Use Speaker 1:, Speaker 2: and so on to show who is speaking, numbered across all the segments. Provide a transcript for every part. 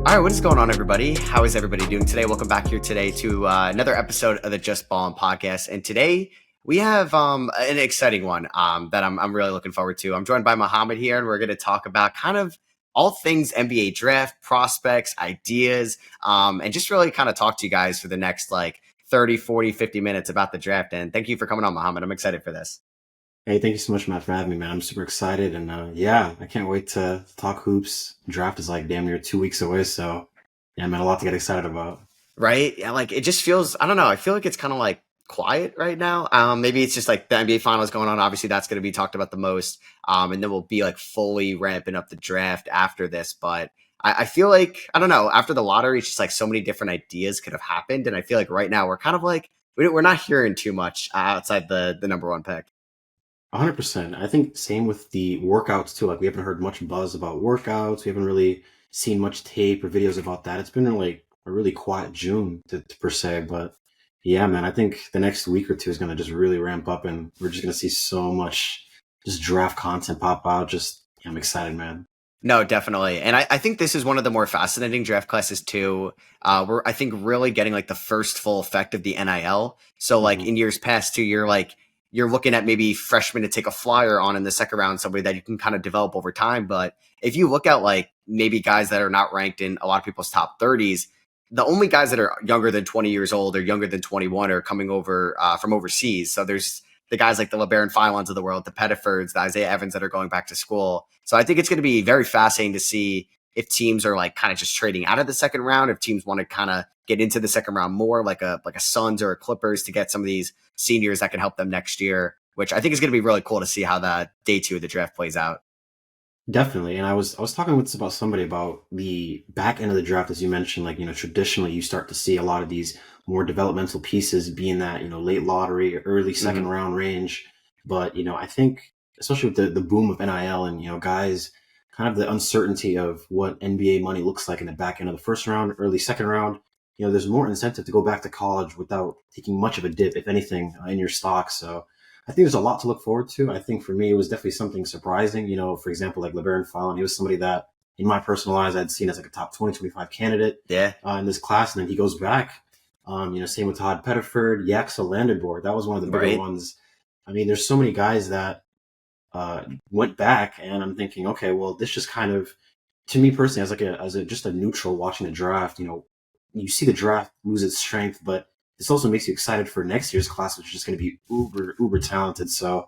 Speaker 1: All right, what is going on, everybody? How is everybody doing today? Welcome back here today to another episode of the Just Ballin' podcast. And today we have an exciting one that I'm really looking forward to. I'm joined by Muhammad here, and we're going to talk about kind of all things NBA draft, prospects, ideas, and just really kind of talk to you guys for the next like 30, 40, 50 minutes about the draft. And thank you for coming on, Muhammad. I'm excited for this.
Speaker 2: Hey, thank you so much, Matt, for having me, man. I'm super excited, and yeah, I can't wait to talk hoops. Draft is like damn near 2 weeks away, so yeah, man, a lot to get excited about.
Speaker 1: Right? Yeah, like it just feels, I don't know. I feel like it's kind of like quiet right now. Maybe it's just like the NBA finals going on. Obviously, that's going to be talked about the most. And then we'll be like fully ramping up the draft after this. But I feel like, I don't know, after the lottery, it's just like so many different ideas could have happened. And I feel like right now we're kind of like, we're not hearing too much outside the number one pick.
Speaker 2: 100%. I think same with the workouts too. Like we haven't heard much buzz about workouts. We haven't really seen much tape or videos about that. It's been like a really quiet June per se, but yeah, man, I think the next week or two is going to just really ramp up, and we're just going to see so much just draft content pop out. Just I'm excited, man.
Speaker 1: No, definitely. And I think this is one of the more fascinating draft classes too. We're I think really getting like the first full effect of the NIL. So like
Speaker 2: Hmm.
Speaker 1: in years past too, you're looking at maybe freshmen to take a flyer on in the second round, somebody that you can kind of develop over time. But if you look at like maybe guys that are not ranked in a lot of people's top 30s, the only guys that are younger than 20 years old or younger than 21 are coming over from overseas. So there's the guys like the LeBaron Filons of the world, the Pettifords, the Isaiah Evans that are going back to school. So I think it's going to be very fascinating to see if teams are like kind of just trading out of the second round, if teams want to kind of get into the second round more, like a Suns or a Clippers to get some of these seniors that can help them next year. Which I think is going to be really cool to see how that day two of the draft plays out.
Speaker 2: Definitely. And I was talking with about somebody about the back end of the draft, as you mentioned, like, traditionally you start to see a lot of these more developmental pieces being that, late lottery, early second
Speaker 1: Hmm.
Speaker 2: round range. But, I think especially with the boom of NIL and, guys kind of the uncertainty of what NBA money looks like in the back end of the first round, early second round, there's more incentive to go back to college without taking much of a dip, if anything, in your stock. So I think there's a lot to look forward to. I think for me, it was definitely something surprising. For example, like LeBaron Fallon, he was somebody that, in my personal eyes, I'd seen as like a top 20, 25 candidate
Speaker 1: Yeah.
Speaker 2: in this class. And then he goes back. Same with Todd Pettiford, Yaxa Landedborg. That was one of the bigger
Speaker 1: Right.
Speaker 2: ones. I mean, there's so many guys that went back, and I'm thinking, okay, well, this just kind of, to me personally, as a just a neutral watching the draft, you see the draft lose its strength, but this also makes you excited for next year's class, which is just going to be uber talented. So,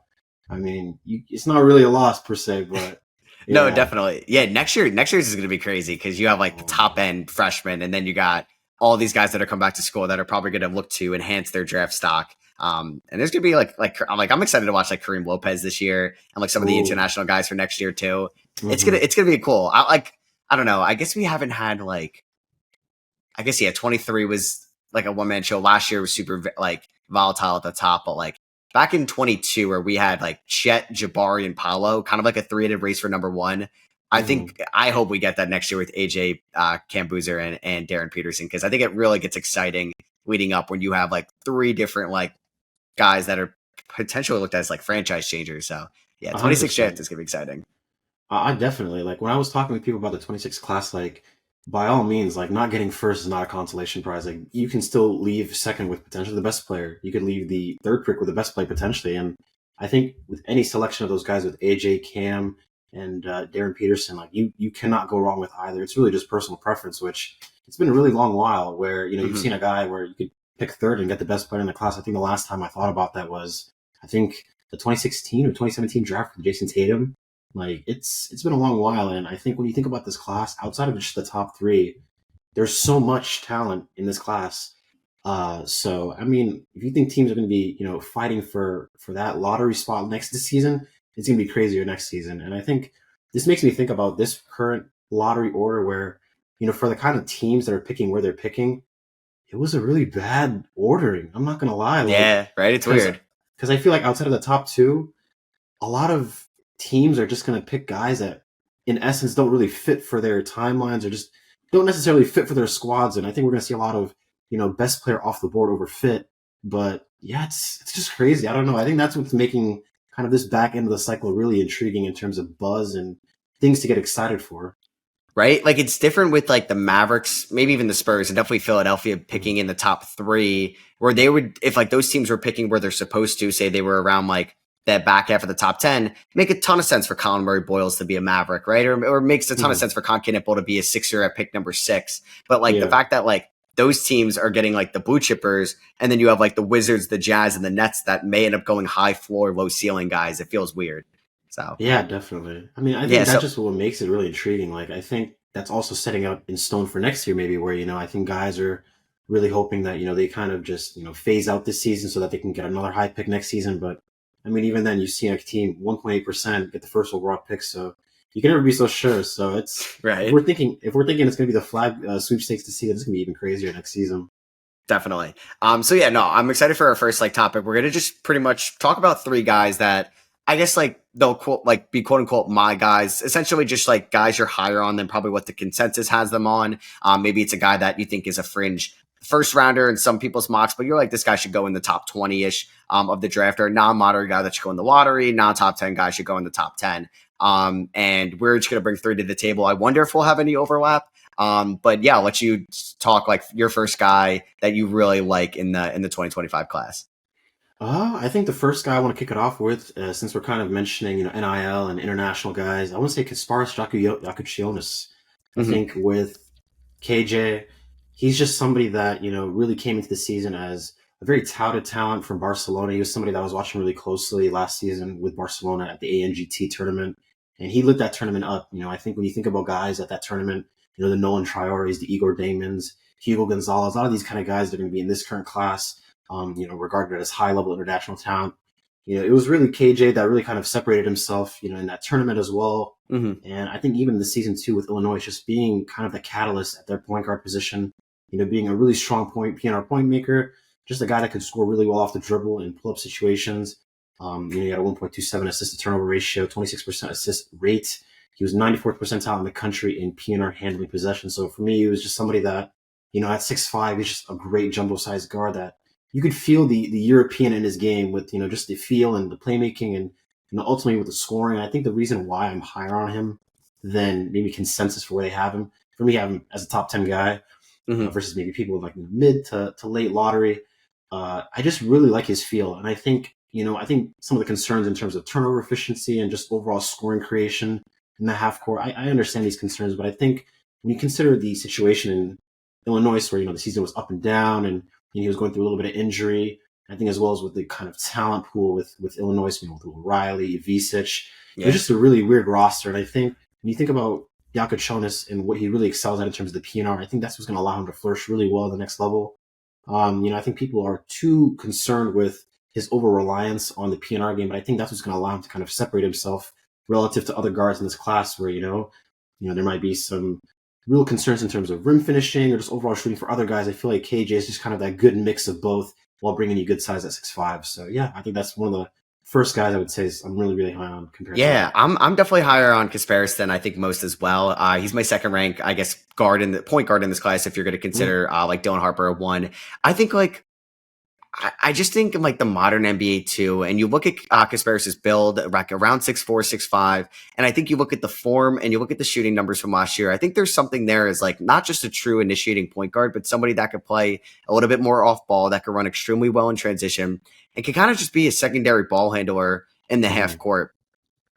Speaker 2: I mean, it's not really a loss per se, but
Speaker 1: No,
Speaker 2: yeah.
Speaker 1: definitely. Yeah, next year's is going to be crazy because you have like the
Speaker 2: Oh
Speaker 1: top
Speaker 2: man.
Speaker 1: end freshmen, and then you got all these guys that are come back to school that are probably going to look to enhance their draft stock. And there's going to be I'm excited to watch like Kareem Lopez this year and like some of the
Speaker 2: Ooh.
Speaker 1: international guys for next year too. It's gonna
Speaker 2: Hmm.
Speaker 1: it's gonna be cool. I don't know. I guess we haven't had like I guess yeah, 23 was like a one man show. Last year was super like volatile at the top, but like back in 22 where we had like Chet, Jabari, and Paolo, kind of like a three-headed race for number one.
Speaker 2: Hmm.
Speaker 1: I hope we get that next year with AJ Cambuzer and Darren Peterson because I think it really gets exciting leading up when you have like three different like guys that are potentially looked at as like franchise changers. So yeah, 26 draft
Speaker 2: 100%.
Speaker 1: is gonna be exciting.
Speaker 2: I definitely like when I was talking with people about the 26 class, like by all means, like not getting first is not a consolation prize. Like you can still leave second with potentially the best player. You could leave the third pick with the best player potentially. And I think with any selection of those guys with AJ, Cam, and Darren Peterson, like you cannot go wrong with either. It's really just personal preference, which it's been a really long while where you've
Speaker 1: Hmm.
Speaker 2: seen a guy where you could pick third and get the best player in the class. I think the last time I thought about that was I think the 2016 or 2017 draft with Jason Tatum. Like it's been a long while, and I think when you think about this class, outside of just the top three, there's so much talent in this class. So I mean, if you think teams are going to be, fighting for that lottery spot next this season, it's going to be crazier next season. And I think this makes me think about this current lottery order, where for the kind of teams that are picking where they're picking, it was a really bad ordering. I'm not going to lie, like
Speaker 1: Yeah, right. It's
Speaker 2: because
Speaker 1: weird.
Speaker 2: I feel like outside of the top two, a lot of teams are just going to pick guys that, in essence, don't really fit for their timelines or just don't necessarily fit for their squads. And I think we're going to see a lot of, best player off the board over fit. But yeah, it's just crazy. I don't know. I think that's what's making kind of this back end of the cycle really intriguing in terms of buzz and things to get excited for.
Speaker 1: right? Like it's different with like the Mavericks, maybe even the Spurs, and definitely Philadelphia picking in the top three, where they would, if like those teams were picking where they're supposed to, say they were around like that back half of the top 10, make a ton of sense for Colin Murray Boyles to be a Maverick, right? Or makes a ton of sense for Con Knipple to be a Sixer at pick number 6. But like the
Speaker 2: Yeah.
Speaker 1: fact that like those teams are getting like the blue chippers, and then you have like the Wizards, the Jazz, and the Nets that may end up going high floor, low ceiling guys. It feels weird. So
Speaker 2: Yeah, definitely. I mean, I
Speaker 1: yeah,
Speaker 2: think that's
Speaker 1: so
Speaker 2: just what makes it really intriguing. Like, I think that's also setting out in stone for next year, maybe, where, I think guys are really hoping that, they kind of just, phase out this season so that they can get another high pick next season. But I mean, even then, you see a team 1.8% get the first overall pick. So you can never be so sure. So
Speaker 1: right.
Speaker 2: if we're thinking it's going to be the flag sweepstakes to see that, it's going to be even crazier next season.
Speaker 1: Definitely. So yeah, no, I'm excited for our first like topic. We're gonna just pretty much talk about 3 guys that I guess like they'll quote like be quote unquote my guys. Essentially, just like guys you're higher on than probably what the consensus has them on. Maybe it's a guy that you think is a fringe first rounder in some people's mocks, but you're like this guy should go in the top 20-ish of the draft, or a non-moderate guy that should go in the lottery. Non-top 10 guy should go in the top 10. And we're just gonna bring 3 to the table. I wonder if we'll have any overlap. But yeah, I'll let you talk like your first guy that you really like in the 2025 class.
Speaker 2: I think the first guy I want to kick it off with, since we're kind of mentioning, NIL and international guys, I want to say Kasparas Jakučionis. I
Speaker 1: Mm-hmm.
Speaker 2: think with KJ, he's just somebody that, really came into the season as a very touted talent from Barcelona. He was somebody that I was watching really closely last season with Barcelona at the ANGT tournament. And he lit that tournament up. I think when you think about guys at that tournament, the Nolan Traores, the Igor Damons, Hugo Gonzalez, a lot of these kind of guys that are going to be in this current class, regarded as high level international talent. It was really KJ that really kind of separated himself, in that tournament as well.
Speaker 1: Mm-hmm.
Speaker 2: And I think even the season 2 with Illinois, just being kind of the catalyst at their point guard position, being a really strong PNR point maker, just a guy that could score really well off the dribble and pull up situations. He had a 1.27 assist to turnover ratio, 26% assist rate. He was 94th percentile in the country in PNR handling possession. So for me, he was just somebody that, at 6'5", he's just a great jumbo-sized guard that you could feel the European in his game with, just the feel and the playmaking and, ultimately with the scoring. And I think the reason why I'm higher on him than maybe consensus for where they have him, for me, have him as a top 10 guy versus maybe people with like mid to late lottery. I just really like his feel. And I think, some of the concerns in terms of turnover efficiency and just overall scoring creation in the half court, I understand these concerns, but I think when you consider the situation in Illinois where, the season was up and down and he was going through a little bit of injury, I think as well as with the kind of talent pool with Illinois, with Riley, Visic, it was just a really weird roster. And I think when you think about Jakučionis and what he really excels at in terms of the PNR, I think that's what's going to allow him to flourish really well at the next level. I think people are too concerned with his over reliance on the PNR game, but I think that's what's going to allow him to kind of separate himself relative to other guards in this class where, there might be some real concerns in terms of rim finishing or just overall shooting for other guys. I feel like KJ is just kind of that good mix of both while bringing you good size at 6'5". So yeah, I think that's one of the first guys I would say I'm really, really high on compared to.
Speaker 1: Yeah, I'm definitely higher on Kasparas than I think most as well. He's my second rank, I guess, point guard in this class. If you're going to consider like Dylan Harper a 1, I think like I just think like the modern NBA too, and you look at Kasparas' build like around 6'4", 6'5", and I think you look at the form and you look at the shooting numbers from last year. I think there's something there as like not just a true initiating point guard, but somebody that could play a little bit more off ball, that could run extremely well in transition, and can kind of just be a secondary ball handler in the half court.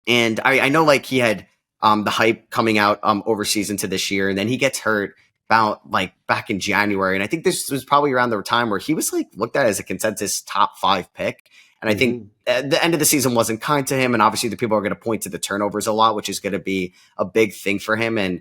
Speaker 1: And I know like he had the hype coming out overseas into this year, and then he gets hurt about like back in January. And I think this was probably around the time where he was like looked at as a consensus top 5 pick. And I think at the end of the season wasn't kind to him. And obviously the people are going to point to the turnovers a lot, which is going to be a big thing for him. And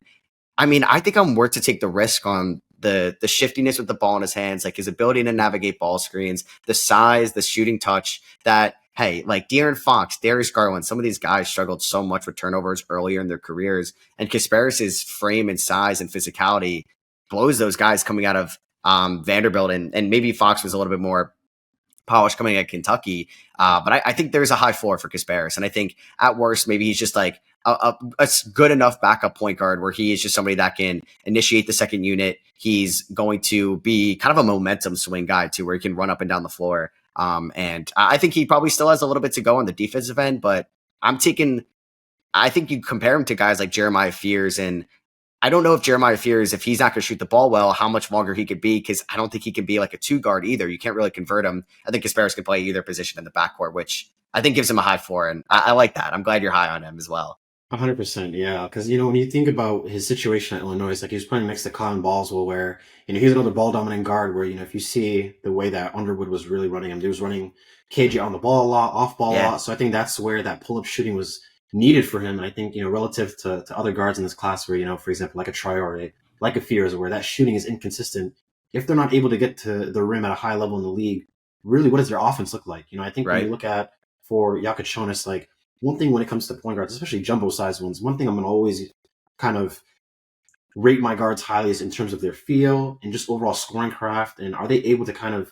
Speaker 1: I mean, I think I'm worth to take the risk on the shiftiness with the ball in his hands, like his ability to navigate ball screens, the size, the shooting touch that, hey, like De'Aaron Fox, Darius Garland, some of these guys struggled so much with turnovers earlier in their careers. And Kasparas' frame and size and physicality blows those guys coming out of Vanderbilt. And maybe Fox was a little bit more polished coming at Kentucky. But I think there's a high floor for Kasparas. And I think at worst, maybe he's just like a good enough backup point guard where he is just somebody that can initiate the second unit. He's going to be kind of a momentum swing guy too, where he can run up and down the floor. And I think he probably still has a little bit to go on the defensive end, but I think you compare him to guys like Jeremiah Fears, and I don't know if Jeremiah fears if he's not going to shoot the ball well, how much longer he could be, because I don't think he can be like a two guard either. You can't really convert him. I think Kasparis can play either position in the backcourt, which I think gives him a high floor, and I like that. I'm glad you're high on him as well.
Speaker 2: 100%, yeah. Because when you think about his situation at Illinois, it's like he was playing next to Colin Boswell, where he's another ball dominant guard. Where if you see the way that Underwood was really running him, he was running KJ on the ball a lot, off ball a lot. So I think that's where that pull up shooting was needed for him. And I think relative to other guards in this class, where for example, like a Traore, like a Fears, where that shooting is inconsistent. If they're not able to get to the rim at a high level in the league, really, what does their offense look like? I think when you look at for Jakučionis, like, one thing when it comes to point guards, especially jumbo-sized ones, one thing I'm going to always kind of rate my guards highly is in terms of their feel and just overall scoring craft, and are they able to kind of,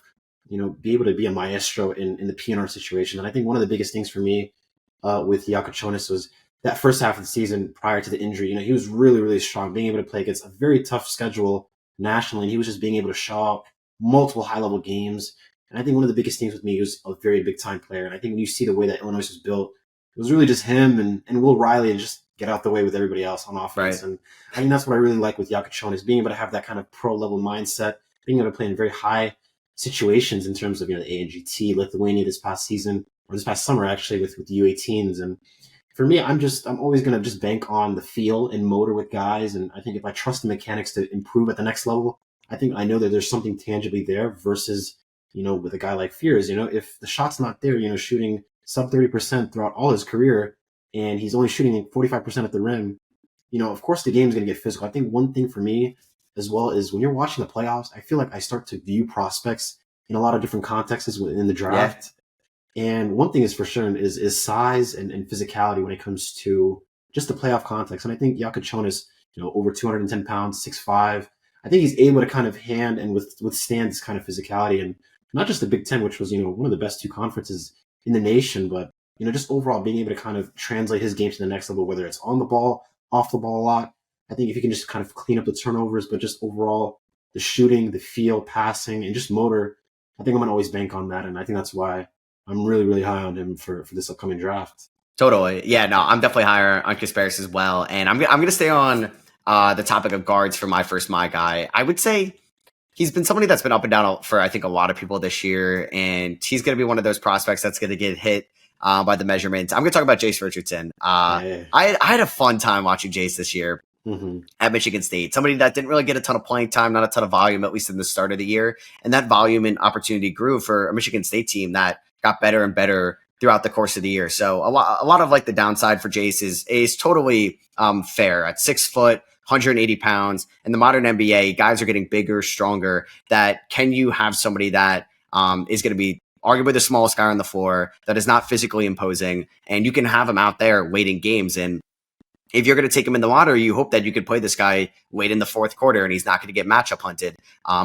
Speaker 2: be able to be a maestro in the PNR situation. And I think one of the biggest things for me with Jakučionis was that first half of the season prior to the injury. He was really, really strong, being able to play against a very tough schedule nationally, and he was just being able to show up multiple high-level games. And I think one of the biggest things with me, he was a very big-time player. And I think when you see the way that Illinois was built, it was really just him and Will Riley, and just get out the way with everybody else on offense. Right. And I think that's what I really like with Jakučionis, being able to have that kind of pro-level mindset, being able to play in very high situations in terms of the ANGT, Lithuania this past season, or this past summer actually, with the U18s. And for me, I'm always going to just bank on the feel and motor with guys. And I think if I trust the mechanics to improve at the next level, I know that there's something tangibly there versus, with a guy like Fears, if the shot's not there, shooting sub 30% throughout all his career, and he's only shooting 45% at the rim, of course the game's going to get physical. I think one thing for me as well is when you're watching the playoffs, I feel like I start to view prospects in a lot of different contexts within the draft. Yeah. And one thing is for sure is size and physicality when it comes to just the playoff context. And I think Jakučionis, over 210 pounds, 6'5", I think he's able to kind of hand and withstand this kind of physicality, and not just the Big Ten, which was, one of the best two conferences in the nation, but just overall being able to kind of translate his game to the next level, whether it's on the ball, off the ball a lot. I think if you can just kind of clean up the turnovers, but just overall the shooting, the feel, passing, and just motor, I think I'm going to always bank on that. And I think that's why I'm really, really high on him for this upcoming draft.
Speaker 1: Totally. Yeah, no, I'm definitely higher on Kasparis as well. And I'm going to stay on the topic of guards for my first My Guy. I would say he's been somebody that's been up and down for, I think, a lot of people this year. And he's going to be one of those prospects that's going to get hit by the measurements. I'm going to talk about Jace Richardson. I had a fun time watching Jace this year at Michigan State. Somebody that didn't really get a ton of playing time, not a ton of volume, at least in the start of the year. And that volume and opportunity grew for a Michigan State team that got better and better throughout the course of the year. So a lot of like the downside for Jace is totally fair. At 6 foot, 180 pounds, in the modern NBA, guys are getting bigger, stronger. That can you have somebody that is going to be arguably the smallest guy on the floor, that is not physically imposing, and you can have him out there late in games. And if you're going to take him in the lottery, you hope that you could play this guy late in the fourth quarter and he's not going to get matchup hunted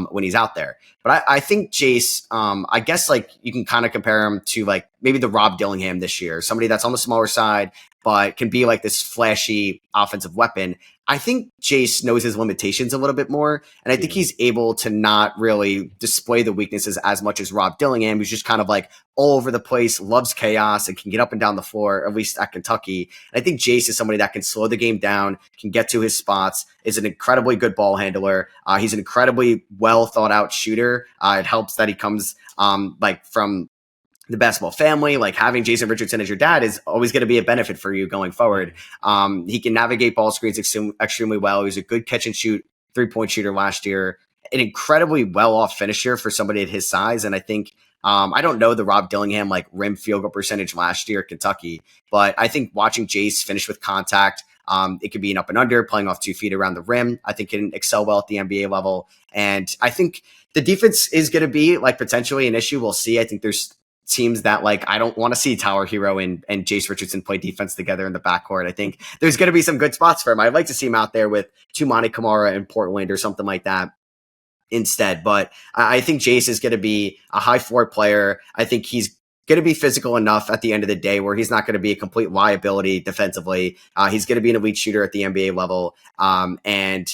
Speaker 1: when he's out there. But I think Jace, I guess like you can kind of compare him to like maybe the Rob Dillingham this year, somebody that's on the smaller side, but can be like this flashy offensive weapon. I think Jace knows his limitations a little bit more, and I think he's able to not really display the weaknesses as much as Rob Dillingham, who's just kind of like all over the place, loves chaos, and can get up and down the floor, at least at Kentucky. And I think Jace is somebody that can slow the game down, can get to his spots, is an incredibly good ball handler. He's an incredibly well thought out shooter. It helps that he comes like from the basketball family. Like having Jason Richardson as your dad is always going to be a benefit for you going forward. He can navigate ball screens extremely well. He was a good catch and shoot 3-point shooter last year, an incredibly well off finisher for somebody at his size. And I think, I don't know the Rob Dillingham like rim field goal percentage last year at Kentucky, but I think watching Jace finish with contact, it could be an up and under, playing off 2 feet around the rim, I think can excel well at the NBA level. And I think the defense is going to be like potentially an issue. We'll see. I think there's teams that like I don't want to see Tyler Hero and Jace Richardson play defense together in the backcourt. I think there's going to be some good spots for him. I'd like to see him out there with Tumani Kamara in Portland or something like that instead. But I think Jace is going to be a high floor player. I think he's going to be physical enough at the end of the day where he's not going to be a complete liability defensively. He's going to be an elite shooter at the NBA level. And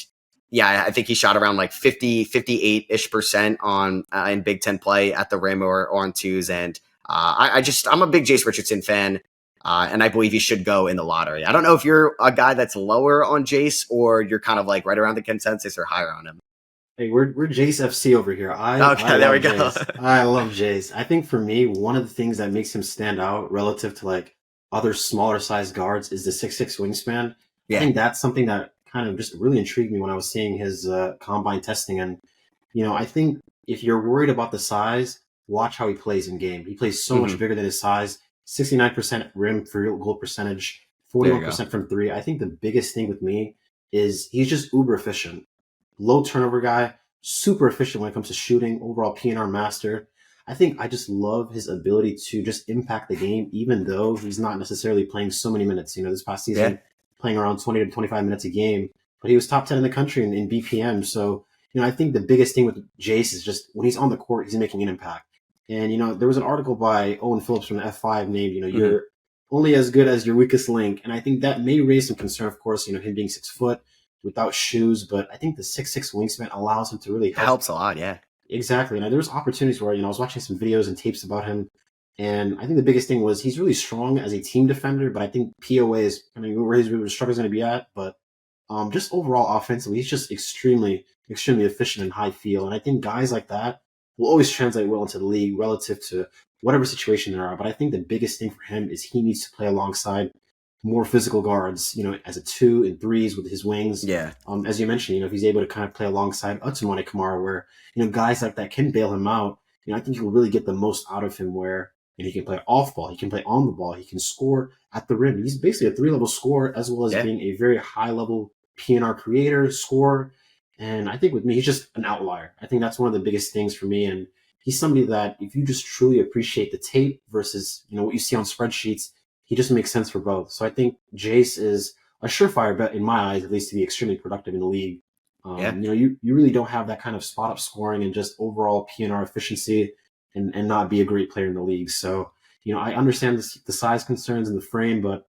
Speaker 1: yeah, I think he shot around like 58-ish% on in Big Ten play at the rim or on twos. And I'm a big Jace Richardson fan. And I believe he should go in the lottery. I don't know if you're a guy that's lower on Jace or you're kind of like right around the consensus or higher on him.
Speaker 2: Hey, we're Jace FC over here. I
Speaker 1: Okay, there we
Speaker 2: love
Speaker 1: go.
Speaker 2: Jace. I love Jace. I think for me, one of the things that makes him stand out relative to like other smaller sized guards is the 6'6" wingspan. I
Speaker 1: Yeah.
Speaker 2: think that's something that kind of just really intrigued me when I was seeing his combine testing. And I think if you're worried about the size, watch how he plays in game. He plays so much
Speaker 1: Hmm.
Speaker 2: bigger than his size. 69% rim field goal percentage,
Speaker 1: There you go.
Speaker 2: 41% from three. I think the biggest thing with me is he's just uber efficient. Low turnover guy, super efficient when it comes to shooting, overall PNR master. I think I just love his ability to just impact the game, even though he's not necessarily playing so many minutes. This past
Speaker 1: Yeah.
Speaker 2: season, playing around 20 to 25 minutes a game, but he was top 10 in the country in BPM. So, I think the biggest thing with Jace is just when he's on the court, he's making an impact. And, there was an article by Owen Phillips from the F5 named,
Speaker 1: Hmm.
Speaker 2: you're only as good as your weakest link. And I think that may raise some concern, of course, him being 6 foot without shoes, but I think the 6'6" wingspan allows him to really
Speaker 1: It
Speaker 2: help.
Speaker 1: helps a lot. Yeah.
Speaker 2: Exactly. And there's opportunities where, I was watching some videos and tapes about him. And I think the biggest thing was he's really strong as a team defender, but I think POA is, where his struggle is going to be at. But just overall offensively, he's just extremely, extremely efficient and high feel. And I think guys like that will always translate well into the league relative to whatever situation there are. But I think the biggest thing for him is he needs to play alongside more physical guards, as a 2 and 3s with his wings.
Speaker 1: Yeah.
Speaker 2: As you mentioned, if he's able to kind of play alongside Utsamane Kamara, where, guys like that can bail him out, I think you'll really get the most out of him where he can play off ball, he can play on the ball, he can score at the rim. He's basically a 3-level scorer as well as
Speaker 1: Yeah.
Speaker 2: being a very high level PNR creator, scorer. And I think with me, he's just an outlier. I think that's one of the biggest things for me. And he's somebody that if you just truly appreciate the tape versus, what you see on spreadsheets, he just makes sense for both. So I think Jace is a surefire bet in my eyes, at least to be extremely productive in the league.
Speaker 1: Yeah.
Speaker 2: You really don't have that kind of spot up scoring and just overall PNR efficiency and not be a great player in the league. So, I understand the size concerns and the frame, but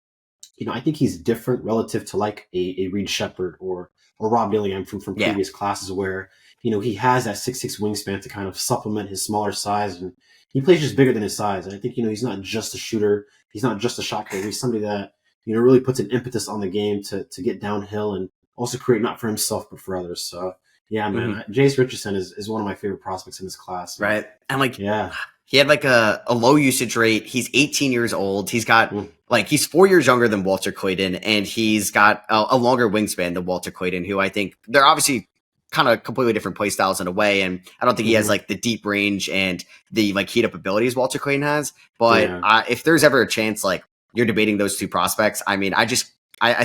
Speaker 2: I think he's different relative to like a Reed Shepard or Rob Dillingham from
Speaker 1: Yeah.
Speaker 2: previous classes where, he has that 6'6" wingspan to kind of supplement his smaller size, and he plays just bigger than his size. And I think, he's not just a shooter. He's not just a shot creator. He's somebody that, really puts an impetus on the game to get downhill and also create not for himself, but for others. So yeah,
Speaker 1: Hmm.
Speaker 2: man, Jace Richardson is one of my favorite prospects in this class.
Speaker 1: Right. And like,
Speaker 2: Yeah.
Speaker 1: he had like a low usage rate. He's 18 years old. He's got
Speaker 2: Mm.
Speaker 1: like, he's 4 years younger than Walter Clayton, and he's got a longer wingspan than Walter Clayton, who I think they're obviously kind of completely different play styles in a way. And I don't think he has
Speaker 2: Mhm.
Speaker 1: like the deep range and the like heat up abilities Walter Clayton has. But
Speaker 2: Yeah.
Speaker 1: if there's ever a chance, like you're debating those two prospects, I mean, I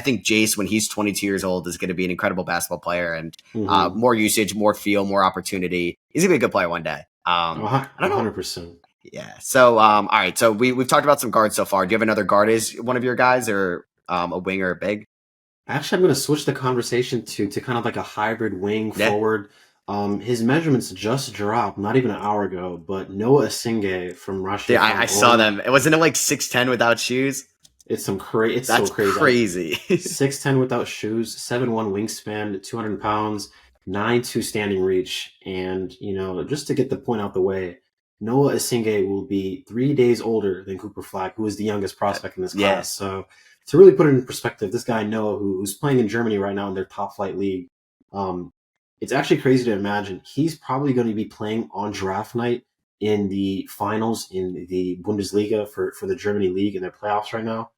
Speaker 1: think Jace, when he's 22 years old, is going to be an incredible basketball player and
Speaker 2: Mhm.
Speaker 1: more usage, more feel, more opportunity. He's going to be a good player one day. I don't know.
Speaker 2: 100%.
Speaker 1: Yeah. So, all right. So we've talked about some guards so far. Do you have another guard as one of your guys, or a wing or a big?
Speaker 2: Actually, I'm going to switch the conversation to kind of like a hybrid wing
Speaker 1: Yeah.
Speaker 2: forward. His measurements just dropped not even an hour ago, but Noah Asinge from Russia.
Speaker 1: Yeah, I saw them. It wasn't it like 6'10" without shoes.
Speaker 2: It's it's
Speaker 1: That's
Speaker 2: so crazy.
Speaker 1: crazy.
Speaker 2: 6'10" without shoes, 7'1" wingspan, 200 pounds, 9'2" standing reach. And, just to get the point out the way, Noah Asinge will be 3 days older than Cooper Flag, who is the youngest prospect in this
Speaker 1: Yeah.
Speaker 2: class. So to really put it in perspective, this guy Noah, who's playing in Germany right now in their top flight league, it's actually crazy to imagine he's probably going to be playing on draft night in the finals in the Bundesliga for the Germany league in their playoffs right now.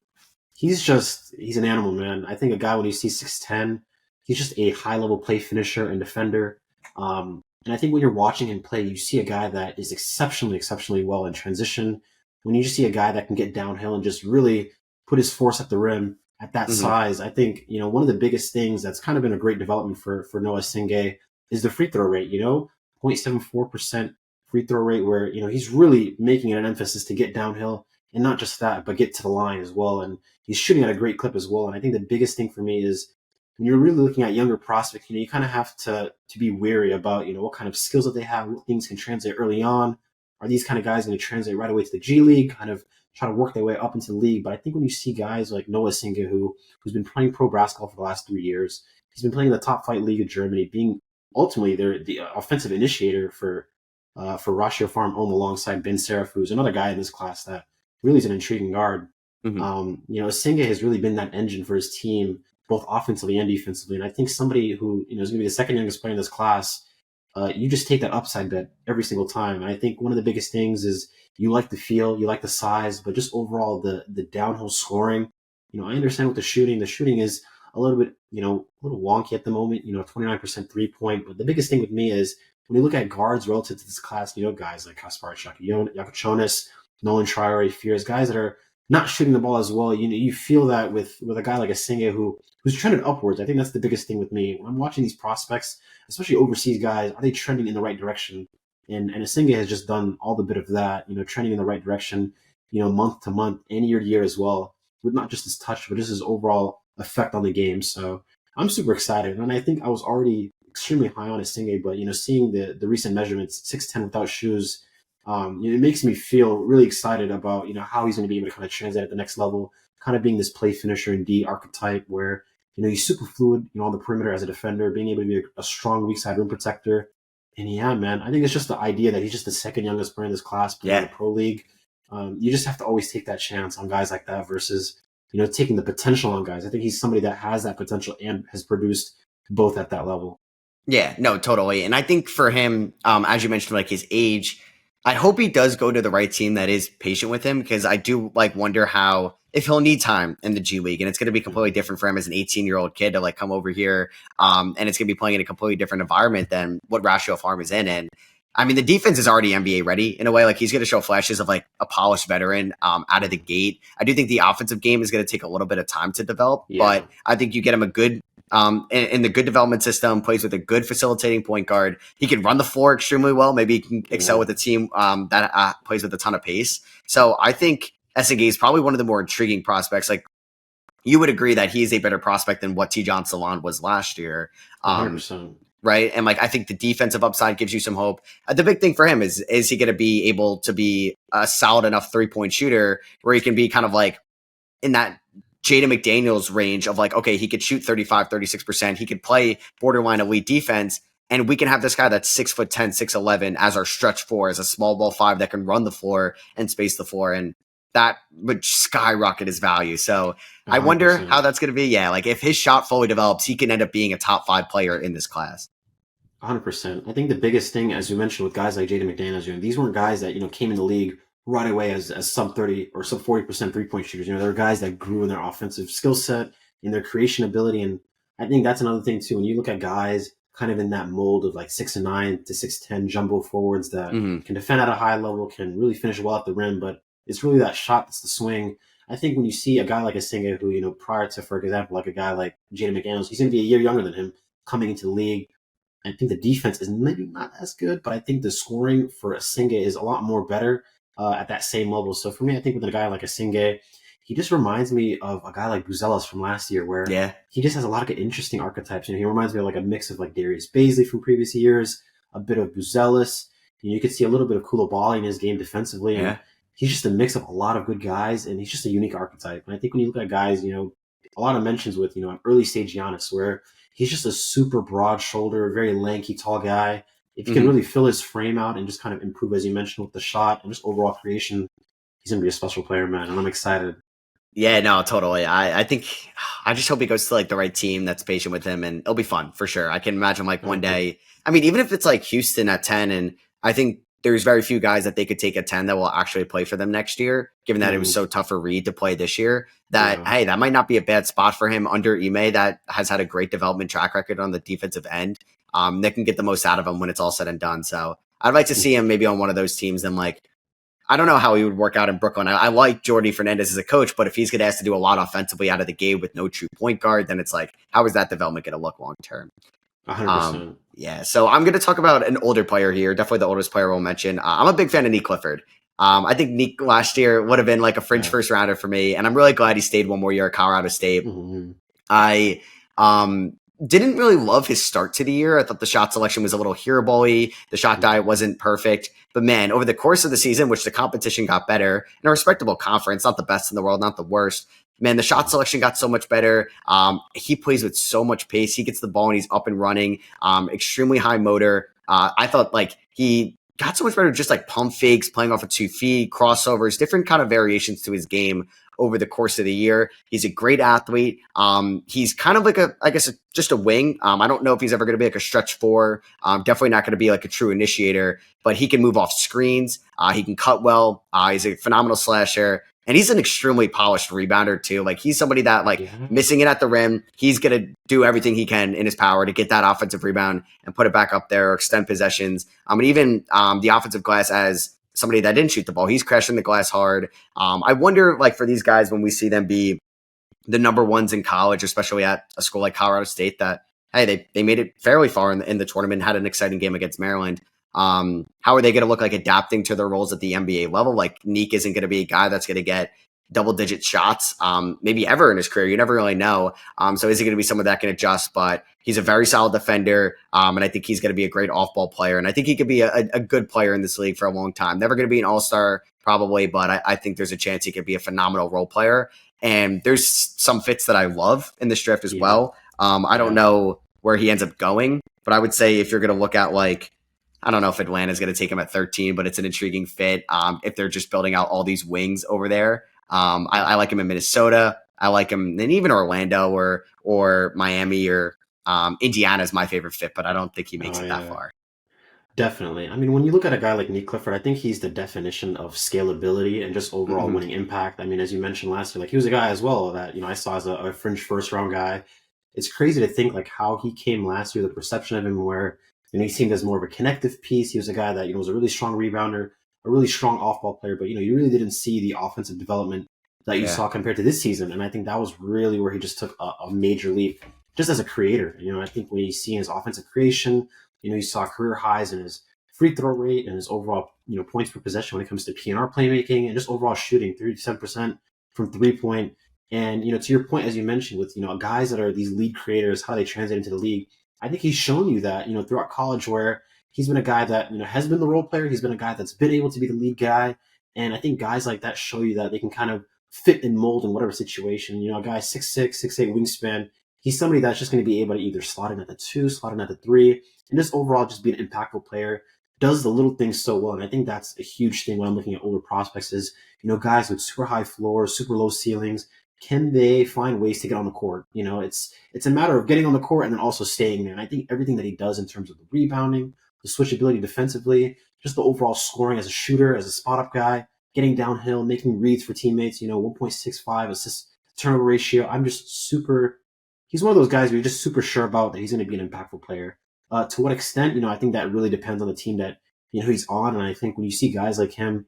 Speaker 2: He's an animal, man. I think a guy when you see 6'10", he's just a high level play finisher and defender. And I think when you're watching him play, you see a guy that is exceptionally, exceptionally well in transition. When you just see a guy that can get downhill and just really put his force at the rim at that
Speaker 1: Mhm.
Speaker 2: size, I think, one of the biggest things that's kind of been a great development for Noah Singay is the free throw rate, 0.74% free throw rate where, he's really making it an emphasis to get downhill and not just that, but get to the line as well. And he's shooting at a great clip as well. And I think the biggest thing for me is when you're really looking at younger prospects, you kind of have to be wary about, what kind of skills that they have, what things can translate early on. Are these kind of guys going to translate right away to the G League, kind of try to work their way up into the league? But I think when you see guys like Noah Singa, who's been playing pro basketball for the last 3 years, he's been playing in the top flight league of Germany, being ultimately the offensive initiator for Ratio Farm Ohm alongside Ben Seraph, who's another guy in this class that really is an intriguing guard.
Speaker 1: Mhm.
Speaker 2: Singe has really been that engine for his team, both offensively and defensively. And I think somebody who is going to be the second youngest player in this class, you just take that upside bet every single time. And I think one of the biggest things is you like the feel, you like the size, but just overall the downhill scoring. I understand with the shooting. The shooting is a little bit, a little wonky at the moment. 29% 3-point. But the biggest thing with me is when you look at guards relative to this class, guys like Kaspar Yakuchonis, Nolan Traore, Fears, guys that are not shooting the ball as well. You feel that with a guy like a Singe who's trending upwards. I think that's the biggest thing with me when I'm watching these prospects, especially overseas guys. Are they trending in the right direction? And Singe has just done all the bit of that. Trending in the right direction. Month to month and year to year as well, with not just his touch but just his overall effect on the game. So I'm super excited, and I think I was already extremely high on Singe, but seeing the recent measurements, 6'10" without shoes. It makes me feel really excited about how he's going to be able to kind of translate at the next level, kind of being this play finisher and D archetype where he's super fluid on the perimeter as a defender, being able to be a strong weak side rim protector. And yeah, man, I think it's just the idea that he's just the second youngest player in this class playing in the pro league. You just have to always take that chance on guys like that versus taking the potential on guys. I think he's somebody that has that potential and has produced both at that level.
Speaker 1: Yeah, no, totally. And I think for him, as you mentioned, like his age, I hope he does go to the right team that is patient with him, because I do wonder how, if he'll need time in the G League, and it's going to be completely different for him as an 18-year-old kid to come over here. And it's going to be playing in a completely different environment than what Ratio Farm is in. And I mean, the defense is already NBA ready in a way. He's going to show flashes of a polished veteran out of the gate. I do think the offensive game is going to take a little bit of time to develop, but I think you get him a good in the good development system, plays with a good facilitating point guard. He can run the floor extremely well. Maybe he can excel with a team that plays with a ton of pace. So I think Essengay is probably one of the more intriguing prospects. You would agree that he is a better prospect than what Tidjane Salaam was last year.
Speaker 2: 100%.
Speaker 1: Right. And I think the defensive upside gives you some hope. The big thing for him is he going to be able to be a solid enough 3-point shooter where he can be kind of in that Jaden McDaniels range of okay, he could shoot 35, 36%. He could play borderline elite defense. And we can have this guy that's 6'10", 6'11" as our stretch four, as a small ball five that can run the floor and space the floor. And that would skyrocket his value. So 100%. I wonder how that's going to be. Yeah. If his shot fully develops, he can end up being a top 5 player in this class.
Speaker 2: 100%. I think the biggest thing, as you mentioned, with guys like Jaden McDaniels, these weren't guys that, came in the league right away as sub 30 or sub 40% 3-point shooters. They're guys that grew in their offensive skill set, in their creation ability. And I think that's another thing too. When you look at guys kind of in that mold of 6'9" to 6'10" jumbo forwards that can defend at a high level, can really finish well at the rim, but it's really that shot that's the swing. I think when you see a guy like a Singe who, prior to, for example, a guy like Jaden McDaniels, he's going to be a year younger than him coming into the league. I think the defense is maybe not as good, but I think the scoring for a Singe is a lot more better at that same level. So for me, I think with a guy like a Singe, he just reminds me of a guy like Buzelis from last year, where he just has a lot of interesting archetypes. He reminds me of a mix of Darius Baisley from previous years, a bit of Buzelis. You could see a little bit of Koulibaly in his game defensively. And he's just a mix of a lot of good guys, and he's just a unique archetype. And I think when you look at guys, a lot of mentions with, an early stage Giannis, where he's just a super broad shoulder, very lanky, tall guy. If he can really fill his frame out and just kind of improve, as you mentioned, with the shot and just overall creation, he's going to be a special player, man. And I'm excited.
Speaker 1: Yeah, no, totally. I think I just hope he goes to the right team that's patient with him, and it'll be fun for sure. I can imagine one day. I mean, even if it's Houston at 10, and I think there's very few guys that they could take at 10 that will actually play for them next year, given that it was so tough for Reed to play this year, hey, that might not be a bad spot for him under Ime, that has had a great development track record on the defensive end. That can get the most out of him when it's all said and done. So I'd like to see him maybe on one of those teams. And I don't know how he would work out in Brooklyn. I like Jordi Fernandez as a coach, but if he's going to have to do a lot offensively out of the gate with no true point guard, then it's how is that development going to look long term?
Speaker 2: 100%.
Speaker 1: Yeah, so I'm going to talk about an older player here, definitely the oldest player we'll mention. I'm a big fan of Nick Clifford. I think Nick last year would have been a fringe first rounder for me, and I'm really glad he stayed one more year at Colorado State. I didn't really love his start to the year. I thought the shot selection was a little hero ball-y. The shot diet wasn't perfect. But man, over the course of the season, which the competition got better, in a respectable conference, not the best in the world, not the worst, man, the shot selection got so much better. He plays with so much pace. He gets the ball and he's up and running. Extremely high motor. I thought he got so much better, just like pump fakes, playing off of 2 feet, crossovers, different kind of variations to his game over the course of the year. He's a great athlete. He's kind of like just a wing. I don't know if he's ever going to be like a stretch four. Definitely not going to be like a true initiator, but he can move off screens. He can cut well. He's a phenomenal slasher. And he's an extremely polished rebounder too. Like he's somebody that missing it at the rim, he's going to do everything he can in his power to get that offensive rebound and put it back up there or extend possessions. And even the offensive glass as somebody that didn't shoot the ball, he's crashing the glass hard. I wonder for these guys when we see them be the number ones in college, especially at a school like Colorado State, that hey, they made it fairly far in the tournament, had an exciting game against Maryland. How are they going to look like adapting to their roles at the NBA level? Like Neek isn't going to be a guy that's going to get double-digit shots, maybe ever in his career. You never really know. So is he going to be someone that can adjust? But he's a very solid defender, and I think he's going to be a great off-ball player. And I think he could be a good player in this league for a long time. Never going to be an all-star probably, but I think there's a chance he could be a phenomenal role player. And there's some fits that I love in this draft as well. I don't know where he ends up going, but I would say if you're going to look at I don't know if Atlanta's going to take him at 13, but it's an intriguing fit. If they're just building out all these wings over there, I like him in Minnesota. I like him in even Orlando or Miami or Indiana is my favorite fit, but I don't think he makes it that far.
Speaker 2: Definitely. I mean, when you look at a guy like Neek Clifford, I think he's the definition of scalability and just overall winning impact. I mean, as you mentioned last year, he was a guy as well that, I saw as a fringe first round guy. It's crazy to think how he came last year, the perception of him where, he seemed as more of a connective piece. He was a guy that, was a really strong rebounder, a really strong off-ball player, but, you really didn't see the offensive development that you saw compared to this season. And I think that was really where he just took a major leap just as a creator. I think when you see his offensive creation, you saw career highs in his free throw rate and his overall, points per possession when it comes to PNR playmaking and just overall shooting, 37% from 3-point. And, to your point, as you mentioned, with, guys that are these lead creators, how they translate into the league, I think he's shown you that, throughout college where he's been a guy that, has been the role player. He's been a guy that's been able to be the lead guy. And I think guys like that show you that they can kind of fit and mold in whatever situation. A guy 6'6", 6'8" wingspan, he's somebody that's just going to be able to either slot in at the 2, slot in at the 3, and just overall just be an impactful player, does the little things so well. And I think that's a huge thing when I'm looking at older prospects is, guys with super high floors, super low ceilings, can they find ways to get on the court? It's a matter of getting on the court and then also staying there. And I think everything that he does in terms of the rebounding, the switchability defensively, just the overall scoring as a shooter, as a spot-up guy, getting downhill, making reads for teammates, 1.65 assist turnover ratio. He's one of those guys where you're just super sure about that he's going to be an impactful player. To what extent, I think that really depends on the team that, he's on. And I think when you see guys like him,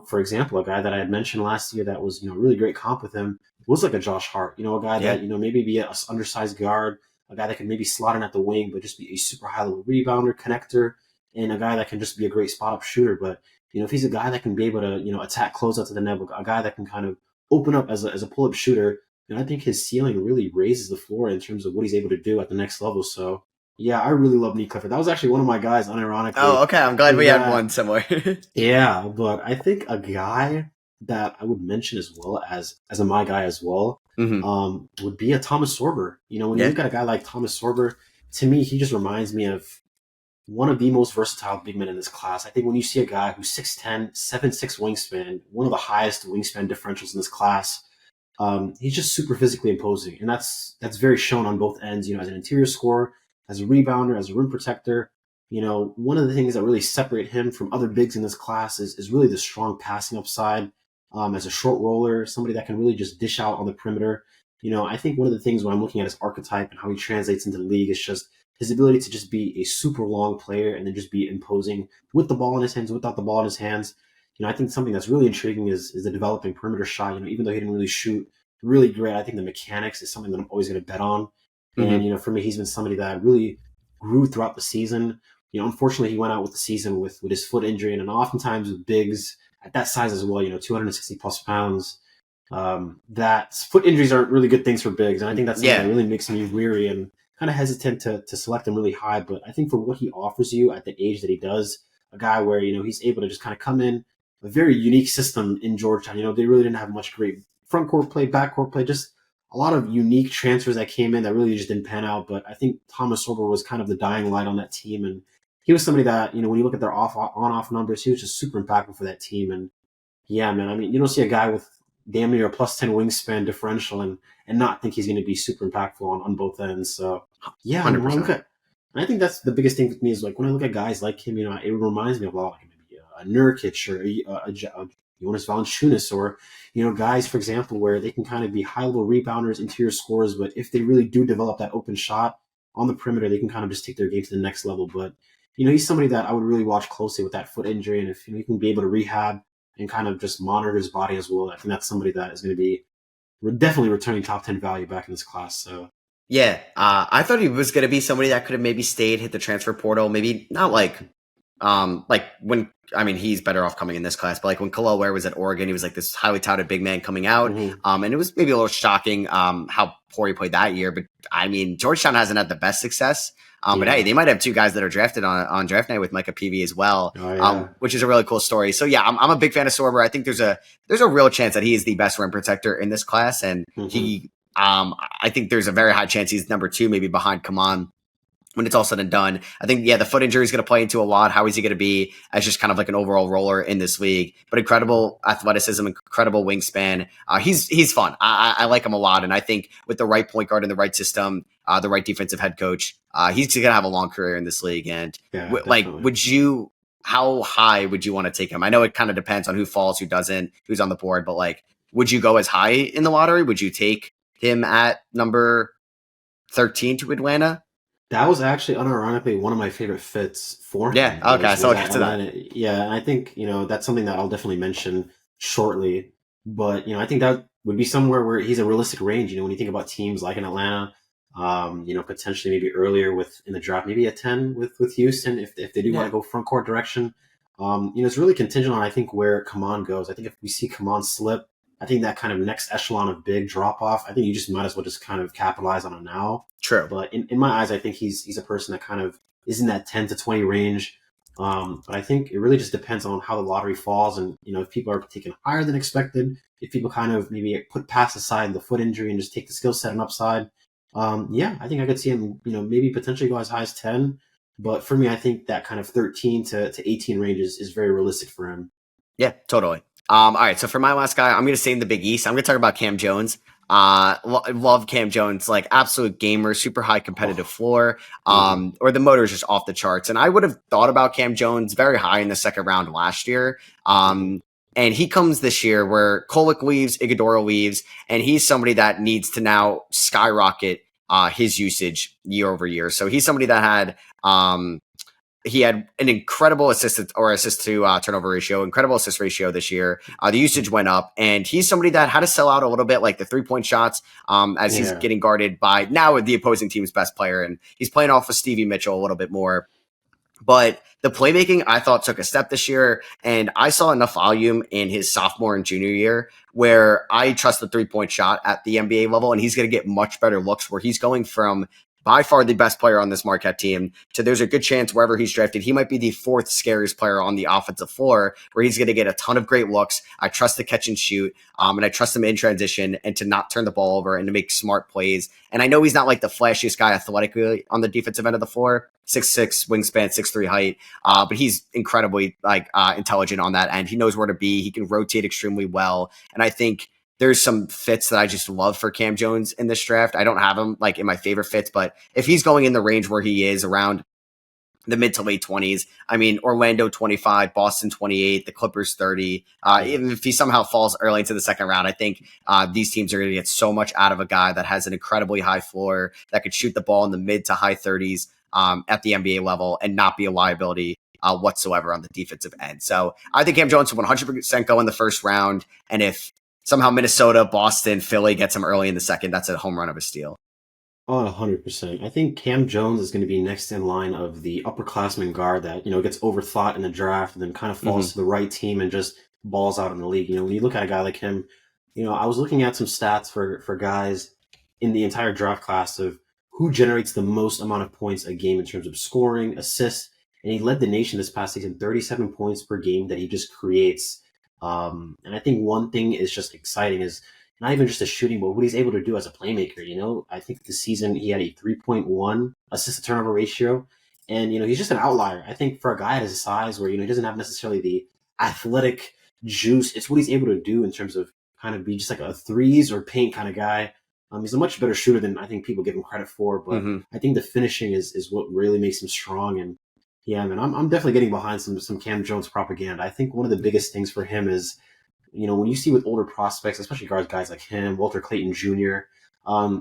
Speaker 2: for example, a guy that I had mentioned last year that was, really great comp with him was like a Josh Hart, a guy that, maybe be an undersized guard, a guy that can maybe slot in at the wing, but just be a super high level rebounder, connector, and a guy that can just be a great spot up shooter. But, if he's a guy that can be able to, attack closeout to the net, a guy that can kind of open up as a pull up shooter, and I think his ceiling really raises the floor in terms of what he's able to do at the next level. So, yeah, I really love Neek Clifford. That was actually one of my guys, unironically.
Speaker 1: Oh, okay. I'm glad we had one somewhere.
Speaker 2: Yeah, but I think a guy that I would mention as well as a my guy as well would be a Thomas Sorber. When you look at a guy like Thomas Sorber, to me, he just reminds me of one of the most versatile big men in this class. I think when you see a guy who's 6'10", 7'6" wingspan, one of the highest wingspan differentials in this class, he's just super physically imposing. And that's very shown on both ends, as an interior scorer, as a rebounder, as a rim protector. One of the things that really separate him from other bigs in this class is really the strong passing upside. As a short roller, somebody that can really just dish out on the perimeter. I think one of the things when I'm looking at his archetype and how he translates into the league is just his ability to just be a super long player and then just be imposing with the ball in his hands, without the ball in his hands. I think something that's really intriguing is the developing perimeter shot. Even though he didn't really shoot really great, I think the mechanics is something that I'm always going to bet on. And, for me, he's been somebody that really grew throughout the season. Unfortunately, he went out with the season with his foot injury. And oftentimes with bigs at that size as well, 260 plus pounds, that foot injuries aren't really good things for bigs. And I think that's something that really makes me weary and kind of hesitant to select him really high. But I think for what he offers you at the age that he does, a guy where, he's able to just kind of come in, a very unique system in Georgetown. They really didn't have much great front court play, back court play, just a lot of unique transfers that came in that really just didn't pan out. But I think Thomas Sorber was kind of the dying light on that team. And he was somebody that, when you look at their off numbers, he was just super impactful for that team. And yeah, man, I mean, you don't see a guy with damn near a plus 10 wingspan differential and not think he's going to be super impactful on both ends. So yeah, and when I look
Speaker 1: 100%.
Speaker 2: at, and I think that's the biggest thing with me is like when I look at guys like him, it reminds me of a lot like maybe a Nurkic or a Jonas Valanciunas, or guys, for example, where they can kind of be high level rebounders, interior scorers, but if they really do develop that open shot on the perimeter, they can kind of just take their game to the next level. But he's somebody that I would really watch closely with that foot injury, and if he can be able to rehab and kind of just monitor his body as well, I think that's somebody that is going to be definitely returning top 10 value back in this class. So
Speaker 1: Yeah, I thought he was going to be somebody that could have maybe stayed, hit the transfer portal, maybe not like when, I mean, he's better off coming in this class, but like when Kel'el Ware was at Oregon, he was like this highly touted big man coming out.
Speaker 2: mm-hmm.
Speaker 1: And it was maybe a little shocking how poor he played that year. But I mean, Georgetown hasn't had the best success. But hey, they might have two guys that are drafted on draft night with Micah Peavy as well, which is a really cool story. So yeah, I'm a big fan of Sorber. I think there's a real chance that he is the best rim protector in this class, and he I think there's a very high chance he's number 2, maybe behind Kaman when it's all said and done. I think, the foot injury is going to play into a lot. How is he going to be as just kind of like an overall roller in this league? But incredible athleticism, incredible wingspan. He's fun. I like him a lot. And I think with the right point guard in the right system, the right defensive head coach, he's going to have a long career in this league. And how high would you want to take him? I know it kind of depends on who falls, who doesn't, who's on the board, but like, would you go as high in the lottery? Would you take him at number 13 to Atlanta?
Speaker 2: That was actually unironically one of my favorite fits for him.
Speaker 1: Yeah, okay, so I'll get to that.
Speaker 2: Yeah, and I think, that's something that I'll definitely mention shortly. But, I think that would be somewhere where he's a realistic range. When you think about teams like in Atlanta, potentially maybe earlier in the draft, maybe at 10 with Houston, if they do want to go front court direction. It's really contingent on, I think, where Kaman goes. I think if we see Kaman slip, I think that kind of next echelon of big drop off, I think you just might as well just kind of capitalize on it now.
Speaker 1: True.
Speaker 2: But in my eyes, I think he's a person that kind of is in that 10 to 20 range. But I think it really just depends on how the lottery falls. And, if people are taken higher than expected, if people kind of maybe put past aside the foot injury and just take the skill set and upside, I think I could see him, maybe potentially go as high as 10. But for me, I think that kind of 13 to 18 range is very realistic for him.
Speaker 1: Yeah, totally. All right, so for my last guy, I'm going to stay in the Big East. I'm going to talk about Cam Jones. Love Cam Jones, like absolute gamer, super high competitive floor, or the motor is just off the charts. And I would have thought about Cam Jones very high in the second round last year. And he comes this year where Kolek leaves, Iguodala leaves, and he's somebody that needs to now skyrocket his usage year over year. So he's somebody that had he had an incredible assist to turnover ratio, incredible assist ratio this year. The usage went up, and he's somebody that had to sell out a little bit, like the 3-point shots, as he's getting guarded by now the opposing team's best player, and he's playing off of Stevie Mitchell a little bit more. But the playmaking, I thought, took a step this year, and I saw enough volume in his sophomore and junior year where I trust the 3-point shot at the NBA level, and he's going to get much better looks where he's going from by far the best player on this Marquette team to there's a good chance wherever he's drafted, he might be the 4th scariest player on the offensive floor where he's going to get a ton of great looks. I trust the catch and shoot, and I trust him in transition and to not turn the ball over and to make smart plays. And I know he's not like the flashiest guy athletically on the defensive end of the floor, 6'6", wingspan, 6'3" height, but he's incredibly intelligent on that end. He knows where to be. He can rotate extremely well. And I think there's some fits that I just love for Cam Jones in this draft. I don't have him like in my favorite fits, but if he's going in the range where he is around the mid to late 20s, I mean, Orlando 25, Boston 28, the Clippers 30. Even if he somehow falls early into the second round, I think these teams are going to get so much out of a guy that has an incredibly high floor, that could shoot the ball in the mid to high 30s at the NBA level and not be a liability whatsoever on the defensive end. So I think Cam Jones will 100% go in the first round. And if somehow Minnesota, Boston, Philly gets him early in the second, that's a home run of a steal.
Speaker 2: Oh, 100%. I think Cam Jones is going to be next in line of the upperclassman guard that, gets overthought in the draft and then kind of falls to the right team and just balls out in the league. When you look at a guy like him, I was looking at some stats for guys in the entire draft class of who generates the most amount of points a game in terms of scoring, assists, and he led the nation this past season, 37 points per game that he just creates. And I think one thing is just exciting is not even just a shooting, but what he's able to do as a playmaker. I think this season he had a 3.1 assist to turnover ratio. And, he's just an outlier. I think for a guy at his size where, he doesn't have necessarily the athletic juice, it's what he's able to do in terms of kind of be just like a threes or paint kind of guy. He's a much better shooter than I think people give him credit for, but I think the finishing is what really makes him strong. And yeah, man, I'm definitely getting behind some Cam Jones propaganda. I think one of the biggest things for him is, when you see with older prospects, especially guys like him, Walter Clayton Jr.,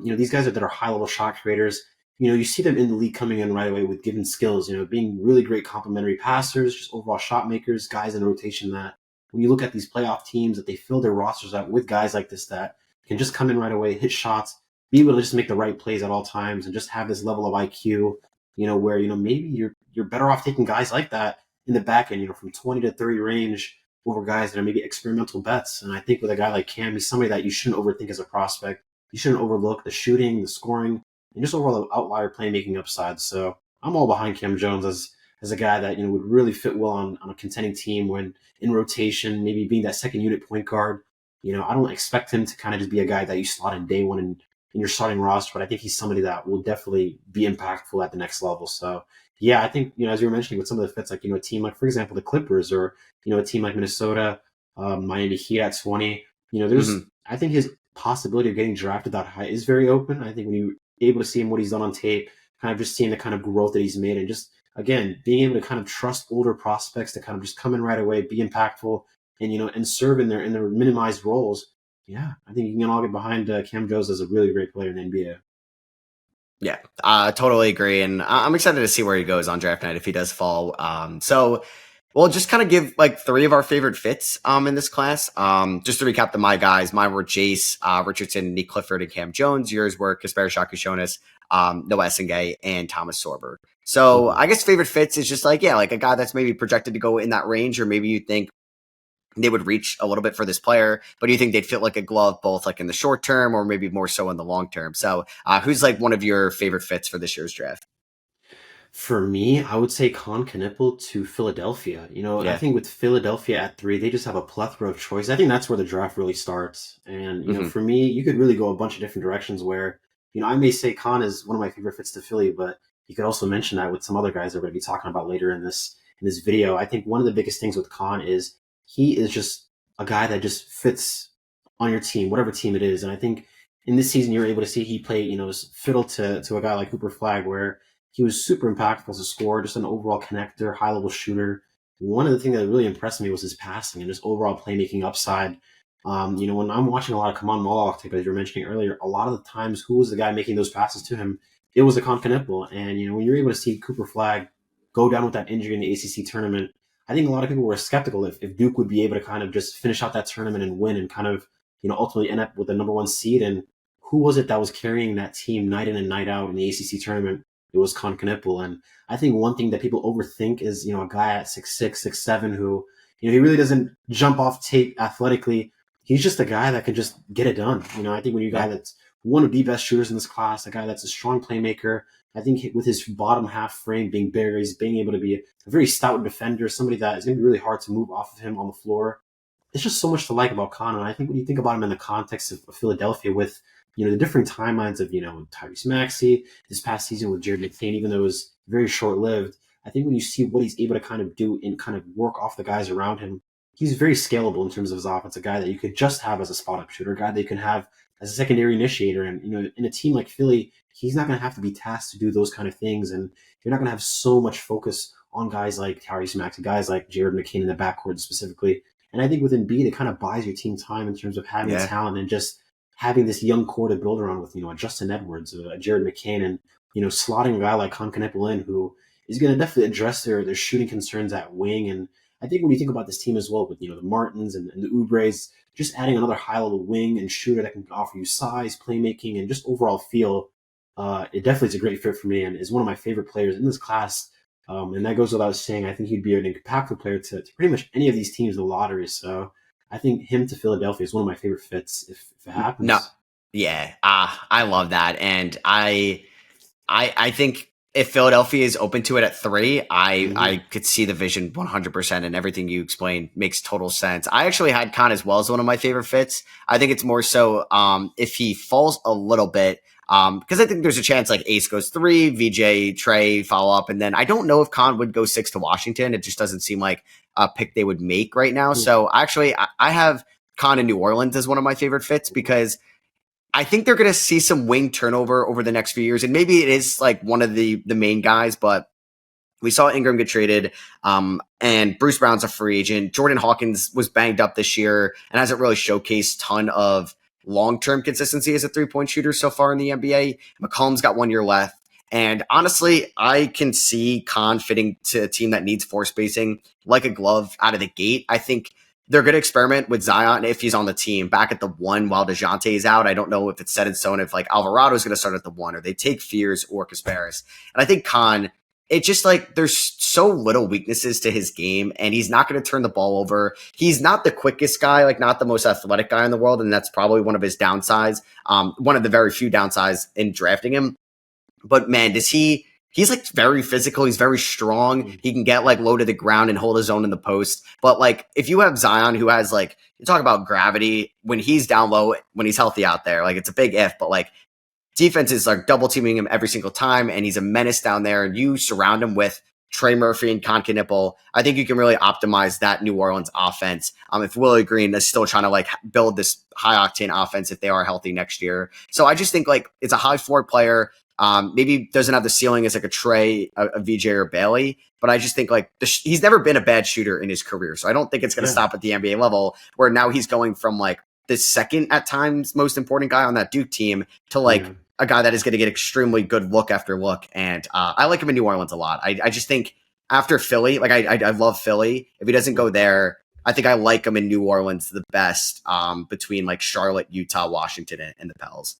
Speaker 2: these guys that are high level shot creators, you see them in the league coming in right away with given skills, being really great complementary passers, just overall shot makers, guys in rotation that when you look at these playoff teams that they fill their rosters out with guys like this that can just come in right away, hit shots, be able to just make the right plays at all times and just have this level of IQ, where, maybe you're better off taking guys like that in the back end, from 20 to 30 range over guys that are maybe experimental bets. And I think with a guy like Cam, he's somebody that you shouldn't overthink as a prospect. You shouldn't overlook the shooting, the scoring, and just overall the outlier playmaking upside. So I'm all behind Cam Jones as a guy that would really fit well on a contending team when in rotation, maybe being that second unit point guard. I don't expect him to kind of just be a guy that you slot in day one in your starting roster, but I think he's somebody that will definitely be impactful at the next level. So yeah, I think as you were mentioning with some of the fits, like a team like, for example, the Clippers or a team like Minnesota, Miami Heat at 20. There's I think his possibility of getting drafted that high is very open. I think when you're able to see him what he's done on tape, kind of just seeing the kind of growth that he's made, and just again being able to kind of trust older prospects to kind of just come in right away, be impactful, and and serve in their minimized roles. Yeah, I think you can all get behind Cam Jones as a really great player in the NBA.
Speaker 1: Yeah, I totally agree. And I'm excited to see where he goes on draft night if he does fall. So we'll just kind of give like three of our favorite fits in this class. Just to recap my guys, mine were Jace Richardson, Nick Clifford, and Cam Jones. Yours were Kasper Shakushonis, Noah Essengay, and Thomas Sorber. So I guess favorite fits is just like a guy that's maybe projected to go in that range, or maybe you think they would reach a little bit for this player, but do you think they'd fit like a glove both like in the short term or maybe more so in the long term? So who's like one of your favorite fits for this year's draft?
Speaker 2: For me, I would say Con Knipple to Philadelphia. I think with Philadelphia at 3, they just have a plethora of choice. I think that's where the draft really starts. And, for me, you could really go a bunch of different directions where, I may say Con is one of my favorite fits to Philly, but you could also mention that with some other guys that we're going to be talking about later in this video. I think one of the biggest things with Con is he is just a guy that just fits on your team, whatever team it is. And I think in this season, you're able to see he play, fiddle to a guy like Cooper Flag, where he was super impactful as a scorer, just an overall connector, high-level shooter. One of the things that really impressed me was his passing and just overall playmaking upside. When I'm watching a lot of Kaman Moloch tape, as you were mentioning earlier, a lot of the times, who was the guy making those passes to him? It was a Con Knipple. And, when you're able to see Cooper Flag go down with that injury in the ACC tournament, I think a lot of people were skeptical if Duke would be able to kind of just finish out that tournament and win and kind of, ultimately end up with the number 1 seed. And who was it that was carrying that team night in and night out in the ACC tournament? It was Con Knipple. And I think one thing that people overthink is, a guy at 6'6", 6'7", who, he really doesn't jump off tape athletically. He's just a guy that can just get it done. I think when you're a guy that's one of the best shooters in this class, a guy that's a strong playmaker, I think with his bottom half frame being bigger, he's being able to be a very stout defender, somebody that is going to be really hard to move off of him on the floor. It's just so much to like about Con. And I think when you think about him in the context of Philadelphia with, the different timelines of, Tyrese Maxey this past season with Jared McCain, even though it was very short-lived, I think when you see what he's able to kind of do and kind of work off the guys around him, he's very scalable in terms of his offense, a guy that you could just have as a spot-up shooter, a guy that you can have as a secondary initiator. And, in a team like Philly, he's not going to have to be tasked to do those kind of things. And you're not going to have so much focus on guys like Tyrese Maxey, guys like Jared McCain in the backcourt specifically. And I think with Embiid, it kind of buys your team time in terms of having talent and just having this young core to build around with, a Justin Edwards, a Jared McCain, and, slotting a guy like Con Knipple in, who is going to definitely address their shooting concerns at wing. And I think when you think about this team as well with, the Martins and the Oubres, just adding another high-level wing and shooter that can offer you size, playmaking, and just overall feel, it definitely is a great fit for me and is one of my favorite players in this class. And that goes without saying. I think he'd be an impactful player to pretty much any of these teams in the lottery. So I think him to Philadelphia is one of my favorite fits if it happens.
Speaker 1: No, yeah, I love that, and I think if Philadelphia is open to it at 3, I
Speaker 2: Mhm.
Speaker 1: could see the vision 100%, and everything you explained makes total sense. I actually had Khan as well as one of my favorite fits. I think it's more so if he falls a little bit, because I think there's a chance like Ace goes 3, VJ, Trey follow up, and then I don't know if Khan would go 6 to Washington. It just doesn't seem like a pick they would make right now.
Speaker 2: Yeah.
Speaker 1: So actually, I have Khan in New Orleans as one of my favorite fits because I think they're going to see some wing turnover over the next few years, and maybe it is like one of the main guys, but we saw Ingram get traded, and Bruce Brown's a free agent. Jordan Hawkins was banged up this year and hasn't really showcased ton of long-term consistency as a three-point shooter so far in the NBA. McCollum's got 1 year left. And honestly, I can see Khan fitting to a team that needs floor spacing like a glove out of the gate. I think they're going to experiment with Zion if he's on the team back at the 1 while DeJounte is out. I don't know if it's set in stone if like Alvarado is going to start at the 1 or they take Fears or Kasparis. And I think Khan, it's just like there's so little weaknesses to his game, and he's not going to turn the ball over. He's not the quickest guy, like not the most athletic guy in the world, and that's probably one of his downsides, one of the very few downsides in drafting him. But man, he's like very physical. He's very strong. He can get like low to the ground and hold his own in the post. But like if you have Zion who has like, you talk about gravity when he's down low, when he's healthy out there, like it's a big if, but like defense is like double teaming him every single time, and he's a menace down there. And you surround him with Trey Murphy and Con Knipple, I think you can really optimize that New Orleans offense. If Willie Green is still trying to like build this high octane offense if they are healthy next year. So I just think like it's a high floor player. Maybe doesn't have the ceiling as like a Trey, a VJ, or Bailey, but I just think like he's never been a bad shooter in his career. So I don't think it's going to stop at the NBA level where now he's going from like the second at times most important guy on that Duke team to like a guy that is going to get extremely good look after look. And I like him in New Orleans a lot. I just think after Philly, like I love Philly. If he doesn't go there, I think I like him in New Orleans the best between like Charlotte, Utah, Washington, and the Pels.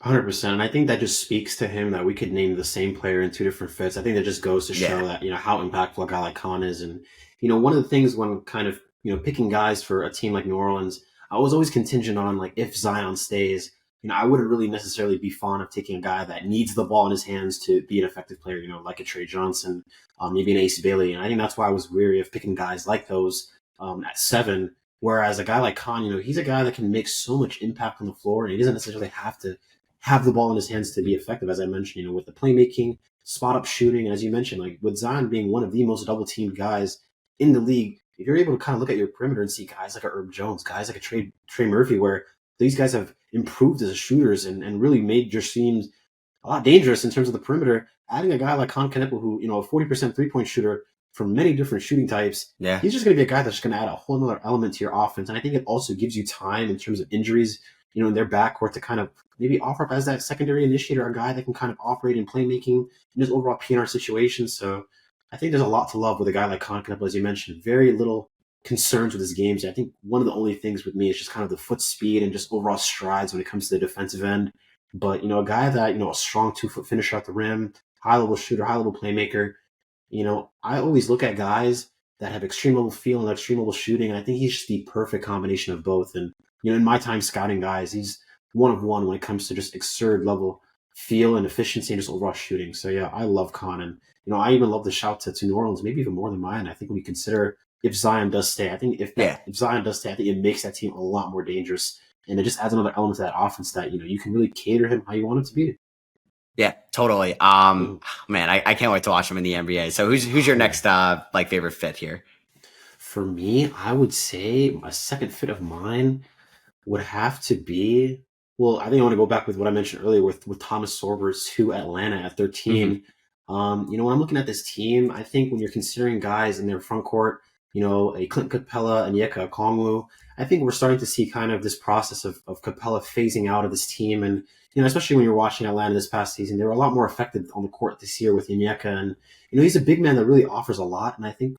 Speaker 2: 100%. And I think that just speaks to him that we could name the same player in two different fits. I think that just goes to show that, how impactful a guy like Khan is. And, one of the things when kind of, picking guys for a team like New Orleans, I was always contingent on like if Zion stays, I wouldn't really necessarily be fond of taking a guy that needs the ball in his hands to be an effective player, like a Trey Johnson, maybe an Ace Bailey. And I think that's why I was weary of picking guys like those at 7. Whereas a guy like Khan, he's a guy that can make so much impact on the floor, and he doesn't necessarily have to have the ball in his hands to be effective, as I mentioned, with the playmaking, spot up shooting, and as you mentioned, like with Zion being one of the most double teamed guys in the league, if you're able to kind of look at your perimeter and see guys like a Herb Jones, guys like a Trey Murphy, where these guys have improved as shooters and really made your teams a lot dangerous in terms of the perimeter, adding a guy like Con Knipple, who, a 40% 3-point shooter from many different shooting types, he's just going to be a guy that's just going to add a whole other element to your offense. And I think it also gives you time in terms of injuries, in their backcourt to kind of maybe offer up as that secondary initiator, a guy that can kind of operate in playmaking and just overall PNR situations. So I think there's a lot to love with a guy like Con Knipple, as you mentioned. Very little concerns with his games. I think one of the only things with me is just kind of the foot speed and just overall strides when it comes to the defensive end. But, a guy that, a strong 2-foot finisher at the rim, high-level shooter, high-level playmaker, I always look at guys that have extreme level feel and extreme level shooting, and I think he's just the perfect combination of both. And, in my time scouting guys, he's one of one when it comes to just absurd level feel and efficiency and just overall shooting. So, yeah, I love Con. And, I even love the shout to New Orleans, maybe even more than mine. I think when you consider if Zion does stay, I think if Zion does stay, I think it makes that team a lot more dangerous. And it just adds another element to that offense that, you can really cater him how you want him to be.
Speaker 1: Yeah, totally. Man, I can't wait to watch him in the NBA. So who's your next like favorite fit here?
Speaker 2: For me, I would say a second fit of mine would have to be, well, I think I want to go back with what I mentioned earlier with Thomas Sorber to Atlanta at 13. When I'm looking at this team, I think when you're considering guys in their front court, a Clint Capella and Onyeka Okongwu, I think we're starting to see kind of this process of Capella phasing out of this team. And, especially when you're watching Atlanta this past season, they were a lot more effective on the court this year with Onyeka. And, he's a big man that really offers a lot. And I think,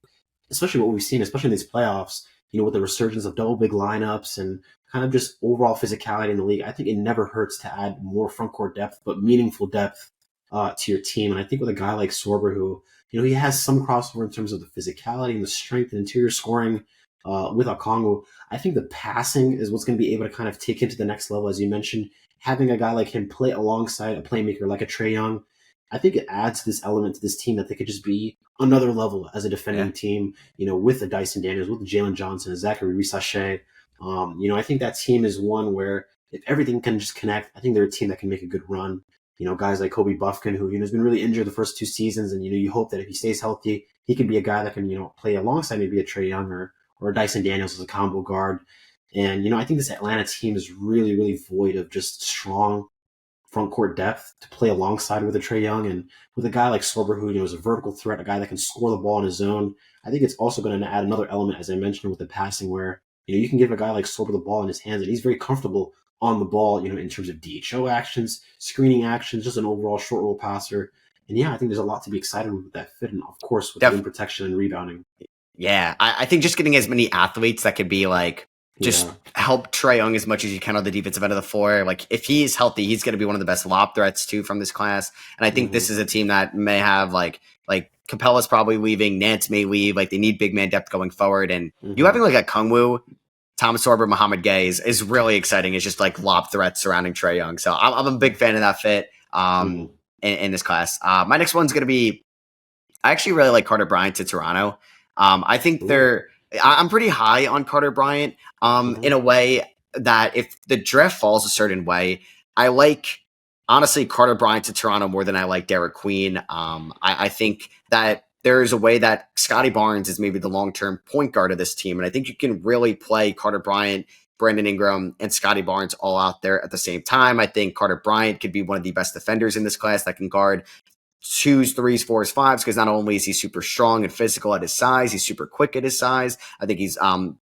Speaker 2: especially what we've seen, especially in these playoffs, with the resurgence of double big lineups and kind of just overall physicality in the league, I think it never hurts to add more front court depth, but meaningful depth to your team. And I think with a guy like Sorber, who, he has some crossover in terms of the physicality and the strength and interior scoring with Okongwu, I think the passing is what's going to be able to kind of take him to the next level. As you mentioned, having a guy like him play alongside a playmaker like a Trae Young, I think it adds this element to this team that they could just be another level as a
Speaker 1: Yeah.
Speaker 2: defending team, with the Dyson Daniels, with the Jalen Johnson, Zachary Rissache. I think that team is one where if everything can just connect, I think they're a team that can make a good run. Guys like Kobe Buffkin, who has been really injured the first 2 seasons, and you hope that if he stays healthy, he can be a guy that can play alongside maybe a Trae Young or a Dyson Daniels as a combo guard. And I think this Atlanta team is really really void of just strong front court depth to play alongside with a Trae Young and with a guy like Sorber, who is a vertical threat, a guy that can score the ball in his zone. I think it's also going to add another element, as I mentioned, with the passing, where you can give a guy like Sorber the ball in his hands, and he's very comfortable on the ball. In terms of DHO actions, screening actions, just an overall short roll passer. And yeah, I think there's a lot to be excited with that fit, and of course with the rim
Speaker 1: Def-
Speaker 2: protection and rebounding.
Speaker 1: yeah, I think just getting as many athletes that could be like just
Speaker 2: Yeah.
Speaker 1: help Trae Young as much as you can on the defensive end of the floor. Like if he's healthy, he's going to be one of the best lob threats too from this class. And I think
Speaker 2: Hmm.
Speaker 1: this is a team that may have like Capella's probably leaving, Nance may leave. Like they need big man depth going forward, and you
Speaker 2: Hmm.
Speaker 1: having like a Kungwu, Thomas Sorber, Muhammad Gay is really exciting. It's just like lob threats surrounding Trae Young. So I'm a big fan of that fit
Speaker 2: Hmm.
Speaker 1: in this class. My next one's going to be I actually really like Carter Bryant to Toronto. I think
Speaker 2: Ooh.
Speaker 1: I'm pretty high on Carter Bryant
Speaker 2: Hmm.
Speaker 1: in a way that if the draft falls a certain way, I like honestly Carter Bryant to Toronto more than I like Derek Queen. I think that there is a way that Scotty Barnes is maybe the long term point guard of this team, and I think you can really play Carter Bryant, Brandon Ingram, and Scotty Barnes all out there at the same time. I think Carter Bryant could be one of the best defenders in this class that can guard twos, threes, fours, fives, because not only is he super strong and physical at his size, he's super quick at his size. I think he's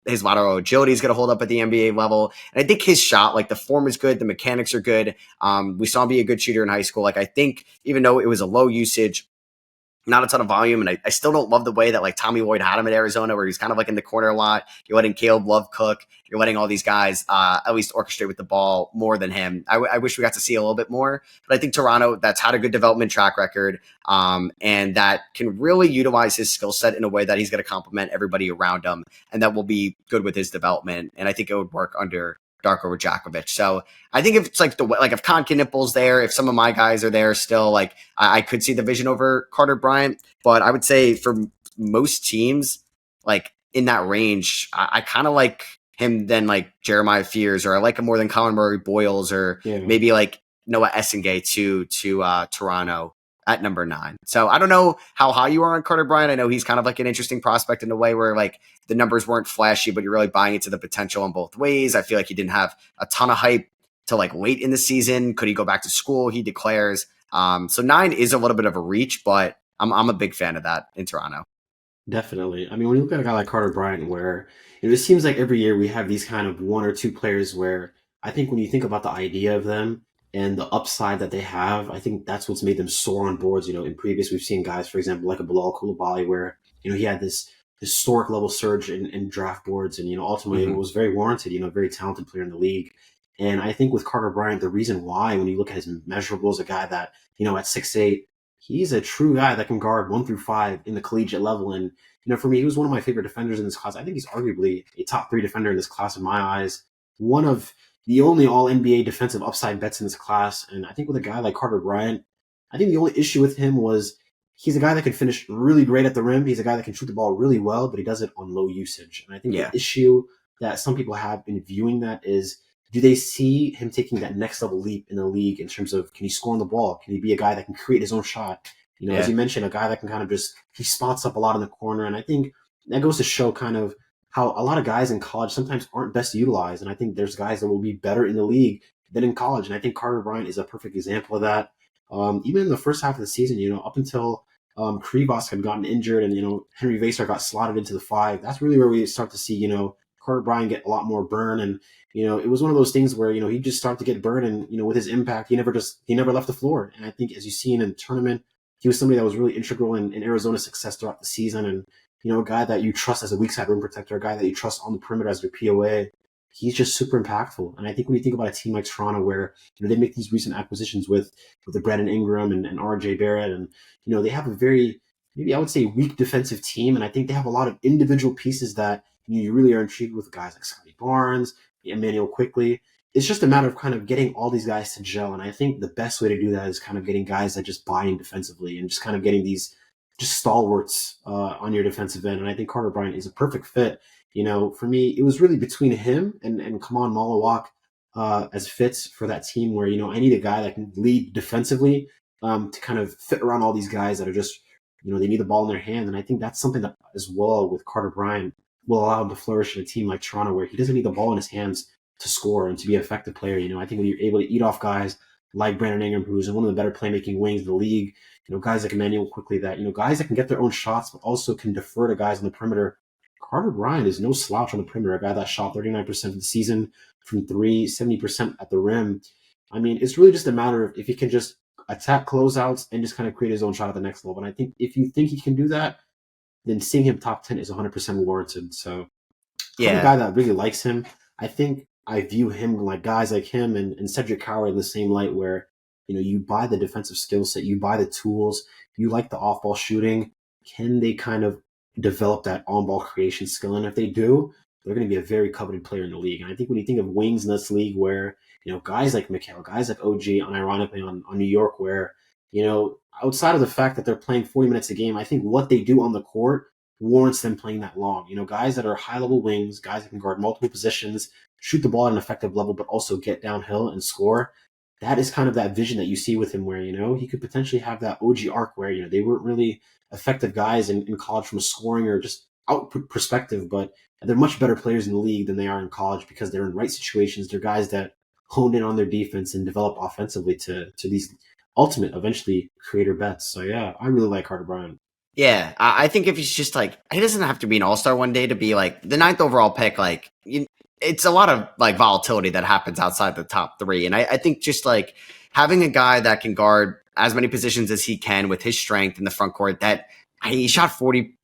Speaker 1: his lateral agility is going to hold up at the NBA level. And I think his shot, like the form is good, the mechanics are good. We saw him be a good shooter in high school. Like I think even though it was a low usage, not a ton of volume. And I still don't love the way that like Tommy Lloyd had him at Arizona, where he's kind of like in the corner a lot. You're letting Caleb Love cook. You're letting all these guys at least orchestrate with the ball more than him. I wish we got to see a little bit more. But I think Toronto, that's had a good development track record, and that can really utilize his skill set in a way that he's going to complement everybody around him, and that will be good with his development. And I think it would work under Darko Rajakovic. So I think if it's like if Con Knippel's there, if some of my guys are there still, like I could see the vision over Carter Bryant. But I would say for most teams, like in that range, I kind of like him than like Jeremiah Fears, or I like him more than Colin Murray Boyles, or
Speaker 2: Yeah.
Speaker 1: maybe like Noah Essengay to Toronto at number 9. So I don't know how high you are on Carter Bryant. I know he's kind of like an interesting prospect in a way where like the numbers weren't flashy, but you're really buying into the potential in both ways. I feel like he didn't have a ton of hype till like late in the season. Could he go back to school? He declares. So 9 is a little bit of a reach, but I'm a big fan of that in Toronto.
Speaker 2: Definitely. I mean, when you look at a guy like Carter Bryant, where it seems like every year we have these kind of one or two players where I think when you think about the idea of them and the upside that they have, I think that's what's made them soar on boards. In previous, we've seen guys, for example, like a Bilal Coulibaly, where he had this historic level surge in draft boards, and ultimately it
Speaker 1: Mm-hmm.
Speaker 2: was very warranted. A very talented player in the league. And I think with Carter Bryant, the reason why, when you look at his measurables, a guy that at 6'8", he's a true guy that can guard 1 through 5 in the collegiate level. And for me, he was one of my favorite defenders in this class. I think he's arguably a top 3 defender in this class in my eyes. One of the only all NBA defensive upside bets in this class. And I think with a guy like Carter Bryant, I think the only issue with him was he's a guy that can finish really great at the rim. He's a guy that can shoot the ball really well, but he does it on low usage. And I think the
Speaker 1: Yeah.
Speaker 2: issue that some people have in viewing that is, do they see him taking that next level leap in the league in terms of, can he score on the ball? Can he be a guy that can create his own shot? As
Speaker 1: Yeah.
Speaker 2: you mentioned, a guy that can kind of he spots up a lot in the corner. And I think that goes to show kind of how a lot of guys in college sometimes aren't best utilized. And I think there's guys that will be better in the league than in college. And I think Carter Bryant is a perfect example of that. Even in the first half of the season, up until Krivas had gotten injured and, Henry Vaser got slotted into the 5, that's really where we start to see, Carter Bryant get a lot more burn. And, it was one of those things where, he just started to get burned. And, with his impact, he never left the floor. And I think as you've seen in the tournament, he was somebody that was really integral in Arizona's success throughout the season. And, a guy that you trust as a weak side rim protector, a guy that you trust on the perimeter as your POA. He's just super impactful. And I think when you think about a team like Toronto, where they make these recent acquisitions with the Brandon Ingram and RJ Barrett, and they have a very, maybe I would say, weak defensive team. And I think they have a lot of individual pieces that you really are intrigued with, guys like Scotty Barnes, Emmanuel Quickly. it's just a matter of kind of getting all these guys to gel. And I think the best way to do that is kind of getting guys that just buy in defensively and just kind of getting these just stalwarts on your defensive end. And I think Carter Bryant is a perfect fit. For me, it was really between him and Kaman Malawak as fits for that team where, I need a guy that can lead defensively to kind of fit around all these guys that are just, they need the ball in their hand. And I think that's something that as well with Carter Bryant will allow him to flourish in a team like Toronto where he doesn't need the ball in his hands to score and to be an effective player. I think when you're able to eat off guys like Brandon Ingram, who's one of the better playmaking wings in the league, guys like Emmanuel Quickly, that, guys that can get their own shots, but also can defer to guys on the perimeter. Carter Bryant is no slouch on the perimeter, a guy that shot 39% of the season from three, 70% at the rim. I mean, it's really just a matter of if he can just attack closeouts and just kind of create his own shot at the next level. And I think if you think he can do that, then seeing him top 10 is 100% warranted. So I'm a guy that really likes him. I think I view him like guys like him and Cedric Coward in the same light where, you buy the defensive skill set, you buy the tools, you like the off-ball shooting. Can they kind of develop that on-ball creation skill? And if they do, they're going to be a very coveted player in the league. And I think when you think of wings in this league where, guys like Mikal, guys like OG, unironically on New York, where, outside of the fact that they're playing 40 minutes a game, I think what they do on the court warrants them playing that long. Guys that are high-level wings, guys that can guard multiple positions, shoot the ball at an effective level, but also get downhill and score. That is kind of that vision that you see with him where, he could potentially have that OG arc where, they weren't really effective guys in college from a scoring or just output perspective, but they're much better players in the league than they are in college because they're in right situations. They're guys that honed in on their defense and develop offensively to these ultimate, eventually, creator bets. So, yeah, I really like Carter Bryant.
Speaker 1: Yeah, I think if he's just like, he doesn't have to be an all-star one day to be like the 9th overall pick, it's a lot of like volatility that happens outside the top 3. And I think just like having a guy that can guard as many positions as he can with his strength in the front court, that he shot 41%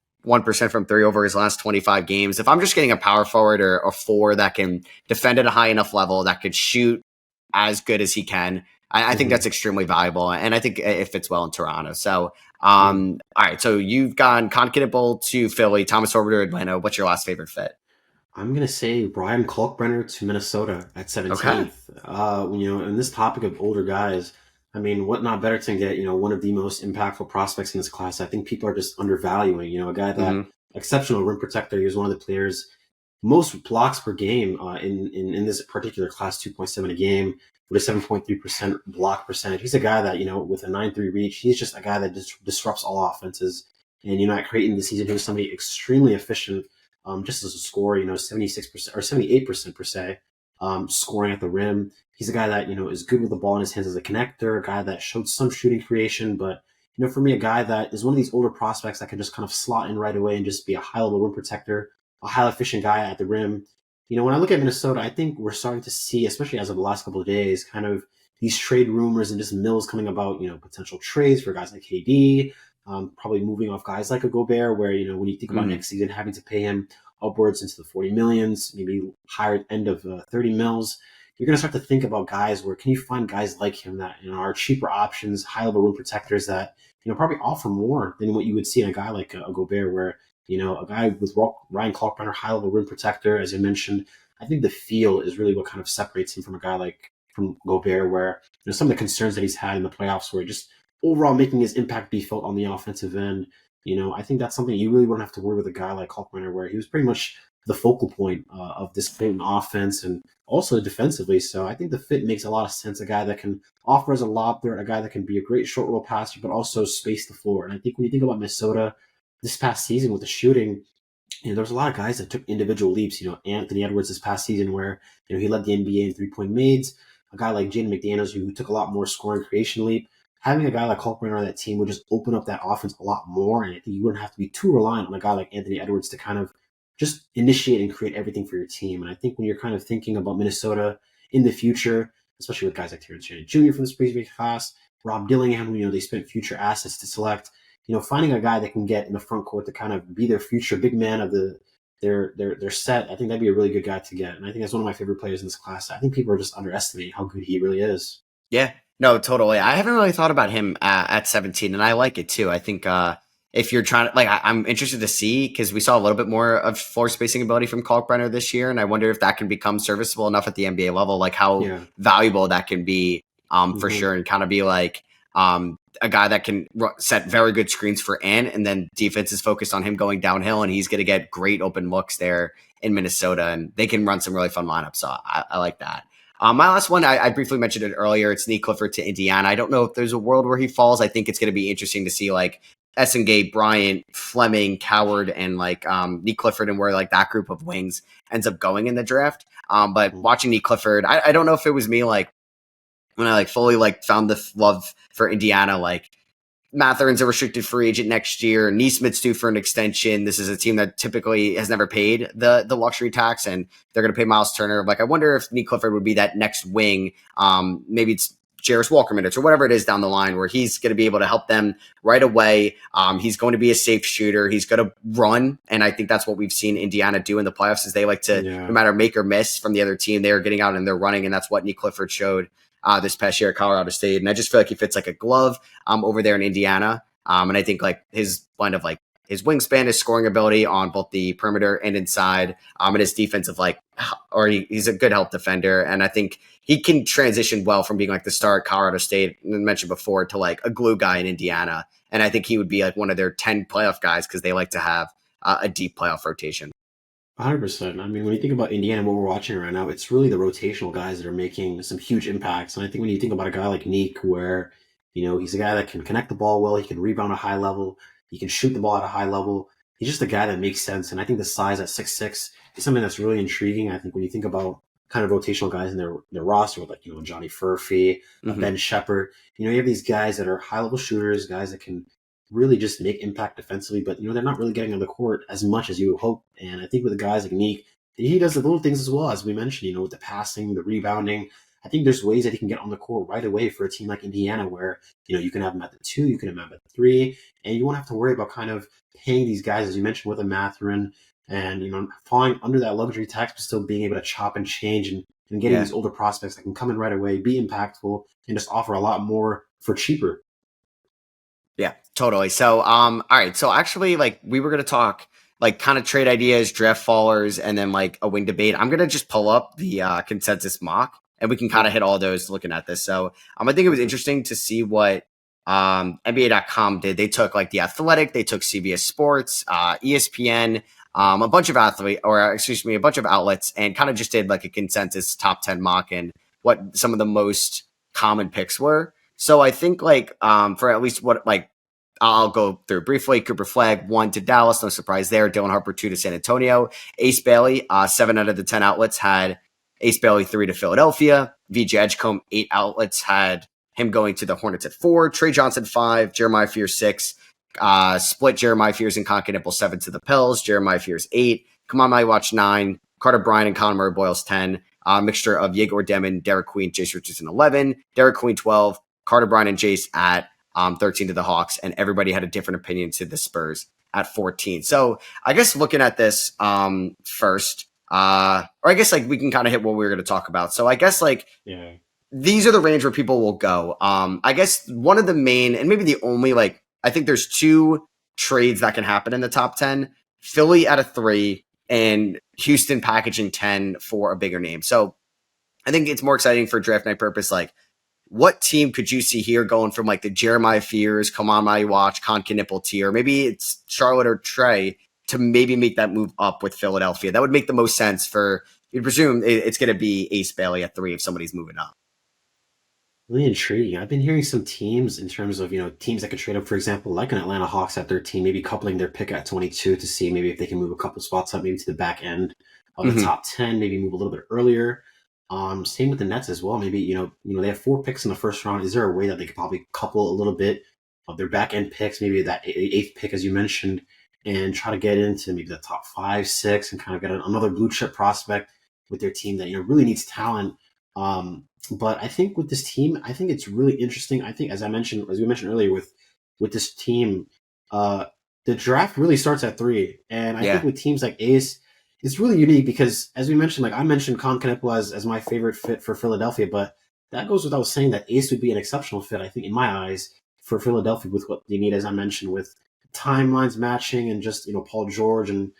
Speaker 1: from 3 over his last 25 games. If I'm just getting a power forward or a 4 that can defend at a high enough level, that could shoot as good as he can, I think that's extremely valuable. And I think it fits well in Toronto. So, all right. So you've gone Conquetable to Philly, Thomas Horford to Atlanta. What's your last favorite fit?
Speaker 2: I'm going to say Brian Kalkbrenner to Minnesota at 17th. Okay. In this topic of older guys, I mean, what not better to get, one of the most impactful prospects in this class. I think people are just undervaluing, a guy that exceptional rim protector. He was one of the players most blocks per game in this particular class, 2.7 a game with a 7.3% block percentage. He's a guy that, with a 9-3 reach, he's just a guy that disrupts all offenses. And, at Creighton this season, he was somebody extremely efficient. Just as a scorer, 76% or 78% per se, scoring at the rim. He's a guy that, is good with the ball in his hands as a connector, a guy that showed some shooting creation, but, for me, a guy that is one of these older prospects that can just kind of slot in right away and just be a high-level rim protector, a highly efficient guy at the rim. When I look at Minnesota, I think we're starting to see, especially as of the last couple of days, kind of these trade rumors and just mills coming about, potential trades for guys like KD, probably moving off guys like a Gobert, where, when you think about next season, having to pay him upwards into the 40 millions, maybe higher end of 30 mils, you're going to start to think about guys where can you find guys like him that, are cheaper options, high-level rim protectors that, probably offer more than what you would see in a guy like a Gobert, where, a guy with Ryan Kalkbrenner, high-level rim protector, as you mentioned. I think the feel is really what kind of separates him from a guy from Gobert, where, some of the concerns that he's had in the playoffs were just overall making his impact be felt on the offensive end. I think that's something you really wouldn't have to worry with a guy like Kalkbrenner, where he was pretty much the focal point of this Creighton offense and also defensively. So I think the fit makes a lot of sense. A guy that can offer as a lob threat, a guy that can be a great short roll passer, but also space the floor. And I think when you think about Minnesota this past season with the shooting, there's a lot of guys that took individual leaps. Anthony Edwards this past season where, he led the NBA in three-point mades. A guy like Jaden McDaniels who took a lot more scoring creation leap. Having a guy like Kalkbrenner on that team would just open up that offense a lot more. And I think you wouldn't have to be too reliant on a guy like Anthony Edwards to kind of just initiate and create everything for your team. And I think when you're kind of thinking about Minnesota in the future, especially with guys like Terrence Shannon Jr. from this previous class, Rob Dillingham, who, they spent future assets to select, finding a guy that can get in the front court to kind of be their future big man of their set, I think that'd be a really good guy to get. And I think that's one of my favorite players in this class. I think people are just underestimating how good he really is.
Speaker 1: Yeah, no, totally. I haven't really thought about him at 17, and I like it too. I think if you're trying to like, I'm interested to see because we saw a little bit more of floor spacing ability from Kalkbrenner this year, and I wonder if that can become serviceable enough at the NBA level, like how
Speaker 2: Yeah.
Speaker 1: valuable that can be for
Speaker 2: Hmm.
Speaker 1: sure, and kind of be like a guy that can set very good screens for Ant, and then defense is focused on him going downhill, and he's going to get great open looks there in Minnesota, and they can run some really fun lineups. So I like that. My last one, I briefly mentioned it earlier. It's Nick Clifford to Indiana. I don't know if there's a world where he falls. I think it's going to be interesting to see like Essengate, Bryant, Fleming, Coward, and like Nick Clifford, and where like that group of wings ends up going in the draft. But watching Nick Clifford, I don't know if it was me like when I like fully like found the love for Indiana, like Matherin's a restricted free agent next year. Neesmith's due for an extension. This is a team that typically has never paid the luxury tax, and they're going to pay Miles Turner. Like, I wonder if Nick Clifford would be that next wing. Maybe it's Jarris Walker minutes or whatever it is down the line, where he's going to be able to help them right away. He's going to be a safe shooter. He's going to run, and I think that's what we've seen Indiana do in the playoffs. Is they like to, no matter make or miss from the other team, they are getting out and they're running, and that's what Nick Clifford showed this past year at Colorado State. And I just feel like he fits like a glove over there in Indiana. And I think like his blend of like his wingspan, his scoring ability on both the perimeter and inside, and his defensive he's a good help defender. And I think he can transition well from being like the star at Colorado State, and mentioned before, to like a glue guy in Indiana. And I think he would be like one of their 10 playoff guys because they like to have a deep playoff rotation.
Speaker 2: 100%. I mean, when you think about Indiana, what we're watching right now, it's really the rotational guys that are making some huge impacts. And I think when you think about a guy like Neek, where, he's a guy that can connect the ball well, he can rebound at a high level, he can shoot the ball at a high level. He's just a guy that makes sense. And I think the size at 6'6" is something that's really intriguing. I think when you think about kind of rotational guys in their roster, like, Johnny Furphy, Ben Shepherd, you have these guys that are high-level shooters, guys that can really just make impact defensively, but they're not really getting on the court as much as you would hope. And I think with the guys like Neek, he does the little things as well, as we mentioned, with the passing, the rebounding. I think there's ways that he can get on the court right away for a team like Indiana, where you can have him at the 2, you can have him at the 3, and you won't have to worry about kind of paying these guys, as you mentioned, with a Mathurin, and falling under that luxury tax, but still being able to chop and change and getting these older prospects that can come in right away, be impactful, and just offer a lot more for cheaper.
Speaker 1: Yeah, totally. So, all right. So actually, like, we were going to talk like kind of trade ideas, draft fallers, and then like a wing debate. I'm going to just pull up the consensus mock, and we can kind of hit all those looking at this. So I think it was interesting to see what NBA.com did. They took like The Athletic, they took CBS Sports, ESPN, a bunch of a bunch of outlets, and kind of just did like a consensus top 10 mock and what some of the most common picks were. So I think like for at least what like I'll go through briefly. Cooper Flagg 1 to Dallas, no surprise there. Dylan Harper 2 to San Antonio. Ace Bailey, 7 out of the 10 outlets had Ace Bailey 3 to Philadelphia. VJ Edgecombe, 8 outlets had him going to the Hornets at 4. Trey Johnson 5, Jeremiah Fears 6. Split Jeremiah Fears and Conkin 7 to the Pels. Jeremiah Fears 8. Kaman Maliwatch 9. Carter Bryant and Conor Murray Boyles 10. Mixture of Yegor Demon, Derek Queen, Jace Richardson 11. Derek Queen 12. Carter Bryant and Jace at 13 to the Hawks, and everybody had a different opinion to the Spurs at 14. So I guess looking at this first, or I guess like we can kind of hit what we were going to talk about. So I guess like these are the range where people will go. I guess one of the main, and maybe the only, like, I think there's 2 trades that can happen in the top 10. Philly at a 3 and Houston packaging 10 for a bigger name. So I think it's more exciting for draft night purpose. Like, what team could you see here going from like the Jeremiah Fears, Kaman Maliwatch, Conkin tier? Maybe it's Charlotte or Trey to maybe make that move up with Philadelphia. That would make the most sense for, you'd presume it's going to be Ace Bailey at 3 if somebody's moving up.
Speaker 2: Really intriguing. I've been hearing some teams in terms of, teams that could trade up, for example, like an Atlanta Hawks at 13, maybe coupling their pick at 22 to see maybe if they can move a couple spots up, maybe to the back end of the top 10, maybe move a little bit earlier. Same with the Nets as well. Maybe, they have 4 picks in the first round. Is there a way that they could probably couple a little bit of their back end picks, maybe that 8th pick, as you mentioned, and try to get into maybe the top 5, 6, and kind of get another blue chip prospect with their team that, really needs talent. But I think with this team, I think it's really interesting. I think, as we mentioned earlier, with this team, the draft really starts at 3. And I think with teams like Ace, it's really unique because, as we mentioned, like I mentioned Conkin as my favorite fit for Philadelphia, but that goes without saying that Ace would be an exceptional fit, I think, in my eyes, for Philadelphia with what they need, as I mentioned, with timelines matching and just, Paul George and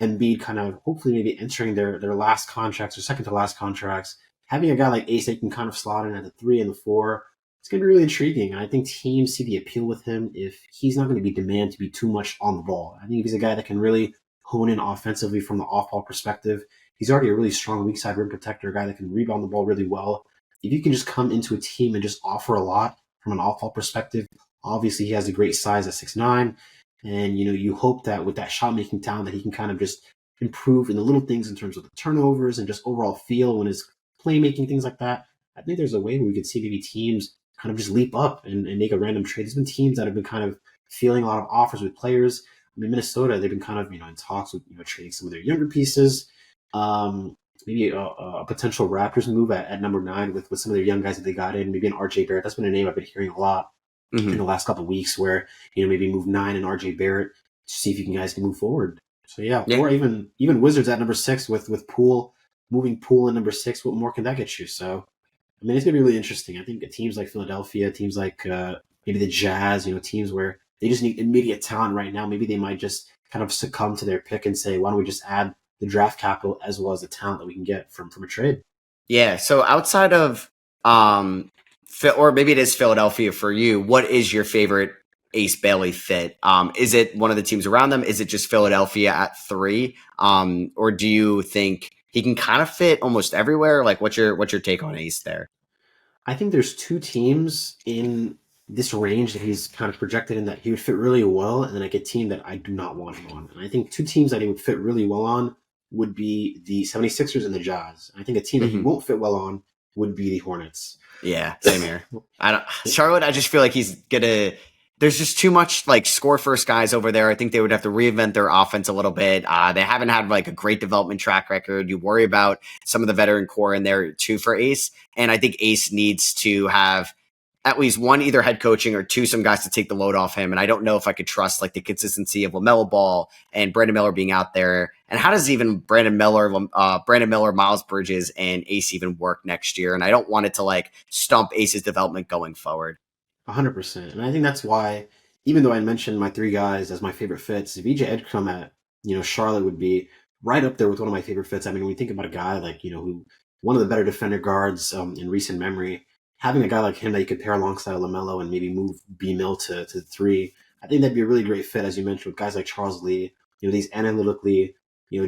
Speaker 2: Embiid kind of hopefully maybe entering their last contracts or second to last contracts, having a guy like Ace that can kind of slot in at the 3 and the 4, it's going to be really intriguing. And I think teams see the appeal with him if he's not going to be demanded to be too much on the ball. I think if he's a guy that can really hone in offensively from the off-ball perspective, he's already a really strong weak side rim protector, a guy that can rebound the ball really well. If you can just come into a team and just offer a lot from an off-ball perspective, obviously he has a great size at 6'9", and you hope that with that shot making talent that he can kind of just improve in the little things in terms of the turnovers and just overall feel when his playmaking, things like that. I think there's a way where we could see maybe teams kind of just leap up and make a random trade. There's been teams that have been kind of feeling a lot of offers with players. I mean, Minnesota, they've been kind of, in talks with, trading some of their younger pieces. Maybe a potential Raptors move at number 9 with some of their young guys that they got in. Maybe an RJ Barrett. That's been a name I've been hearing a lot in the last couple of weeks, where maybe move 9 and RJ Barrett to see if you guys can move forward. So yeah. Or even Wizards at number 6 with Poole, moving Poole in number 6. What more can that get you? So I mean, it's gonna be really interesting. I think teams like Philadelphia, teams like maybe the Jazz, teams where they just need immediate talent right now. Maybe they might just kind of succumb to their pick and say, why don't we just add the draft capital as well as the talent that we can get from a trade?
Speaker 1: Yeah. So outside of or maybe it is Philadelphia for you, what is your favorite Ace Bailey fit? Is it one of the teams around them? Is it just Philadelphia at 3? Or do you think he can kind of fit almost everywhere? Like, what's your take on Ace there?
Speaker 2: I think there's 2 teams in this range that he's kind of projected in that he would fit really well, and then like a team that I do not want him on. And I think 2 teams that he would fit really well on would be the 76ers and the Jazz. I think a team that he won't fit well on would be the Hornets.
Speaker 1: Yeah, same here. Charlotte, I just feel like there's just too much like score first guys over there. I think they would have to reinvent their offense a little bit. They haven't had like a great development track record. You worry about some of the veteran core in there too for Ace. And I think Ace needs to have at least 1, either head coaching, or 2, some guys to take the load off him. And I don't know if I could trust like the consistency of LaMelo Ball and Brandon Miller being out there. And how does even Brandon Miller, Miles Bridges, and Ace even work next year? And I don't want it to like stump Ace's development going forward.
Speaker 2: 100%. And I think that's why, even though I mentioned my 3 guys as my favorite fits, VJ Edgecombe at, Charlotte would be right up there with one of my favorite fits. I mean, when you think about a guy like, who one of the better defender guards in recent memory, having a guy like him that you could pair alongside LaMelo and maybe move B Mill to 3, I think that'd be a really great fit, as you mentioned, with guys like Charles Lee, these analytically,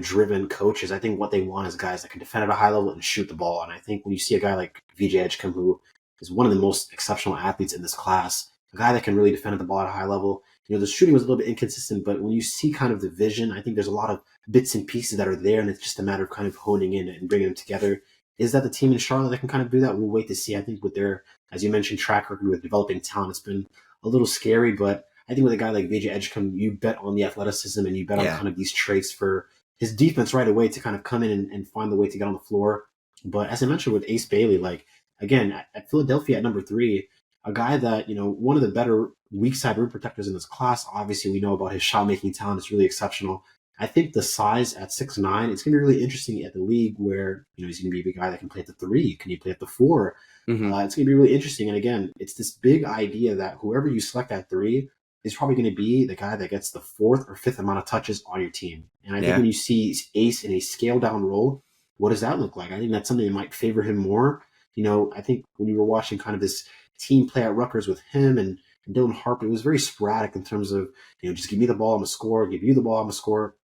Speaker 2: driven coaches. I think what they want is guys that can defend at a high level and shoot the ball. And I think when you see a guy like VJ Edgecombe, who is one of the most exceptional athletes in this class, a guy that can really defend the ball at a high level. The shooting was a little bit inconsistent, but when you see kind of the vision, I think there's a lot of bits and pieces that are there, and it's just a matter of kind of honing in and bringing them together. Is that the team in Charlotte that can kind of do that? We'll wait to see. I think with their, as you mentioned, track record with developing talent, it's been a little scary, but I think with a guy like VJ Edgecombe, you bet on the athleticism and you bet on kind of these traits for his defense right away to kind of come in and find the way to get on the floor. But as I mentioned with Ace Bailey, like, again, at Philadelphia at number 3, a guy that, one of the better weak side rim protectors in this class. Obviously, we know about his shot making talent. It's really exceptional. I think the size at 6'9", it's going to be really interesting at the league where, he's going to be a guy that can play at the 3. Can he play at the 4? It's going to be really interesting. And again, it's this big idea that whoever you select at 3 is probably going to be the guy that gets the 4th or 5th amount of touches on your team. And I think when you see Ace in a scale down role, what does that look like? I think that's something that might favor him more. I think when you were watching kind of this team play at Rutgers with him and Dylan Harper, it was very sporadic in terms of, just give me the ball, I'm a scorer, give you the ball, I'm a scorer.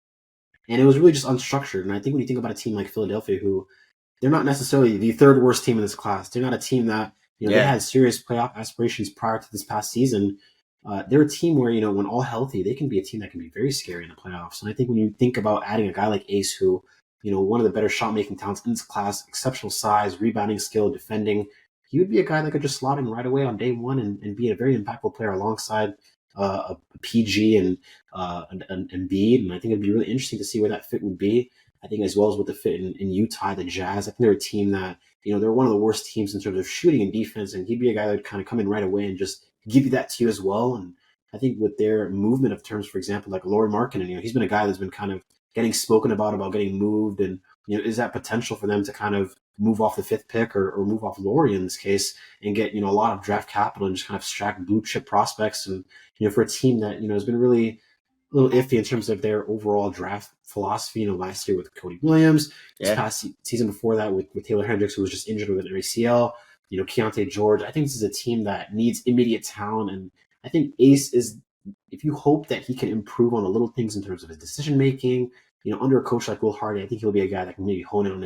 Speaker 2: And it was really just unstructured. And I think when you think about a team like Philadelphia, who they're not necessarily the 3rd worst team in this class. They're not a team that, they had serious playoff aspirations prior to this past season. They're a team where, when all healthy, they can be a team that can be very scary in the playoffs. And I think when you think about adding a guy like Ace, who, one of the better shot-making talents in this class, exceptional size, rebounding skill, defending, he would be a guy that could just slot in right away on day one and be a very impactful player alongside a PG and Embiid. And I think it'd be really interesting to see where that fit would be. I think as well as with the fit in Utah, the Jazz, I think they're a team that, they're one of the worst teams in terms of shooting and defense, and he'd be a guy that would kind of come in right away and just give you that to you as well. And I think with their movement of terms, for example, like Lauri Markkanen, he's been a guy that's been kind of getting spoken about getting moved, and is that potential for them to kind of move off the 5th pick or move off Lauri in this case and get a lot of draft capital and just kind of extract blue chip prospects, and for a team that has been really little iffy in terms of their overall draft philosophy. Last year with Cody Williams, this
Speaker 1: Yeah.
Speaker 2: past season before that with Taylor Hendricks, who was just injured with an ACL. Keontae George. I think this is a team that needs immediate talent, and I think Ace is. If you hope that he can improve on the little things in terms of his decision making, under a coach like Will Hardy, I think he'll be a guy that can maybe hone in on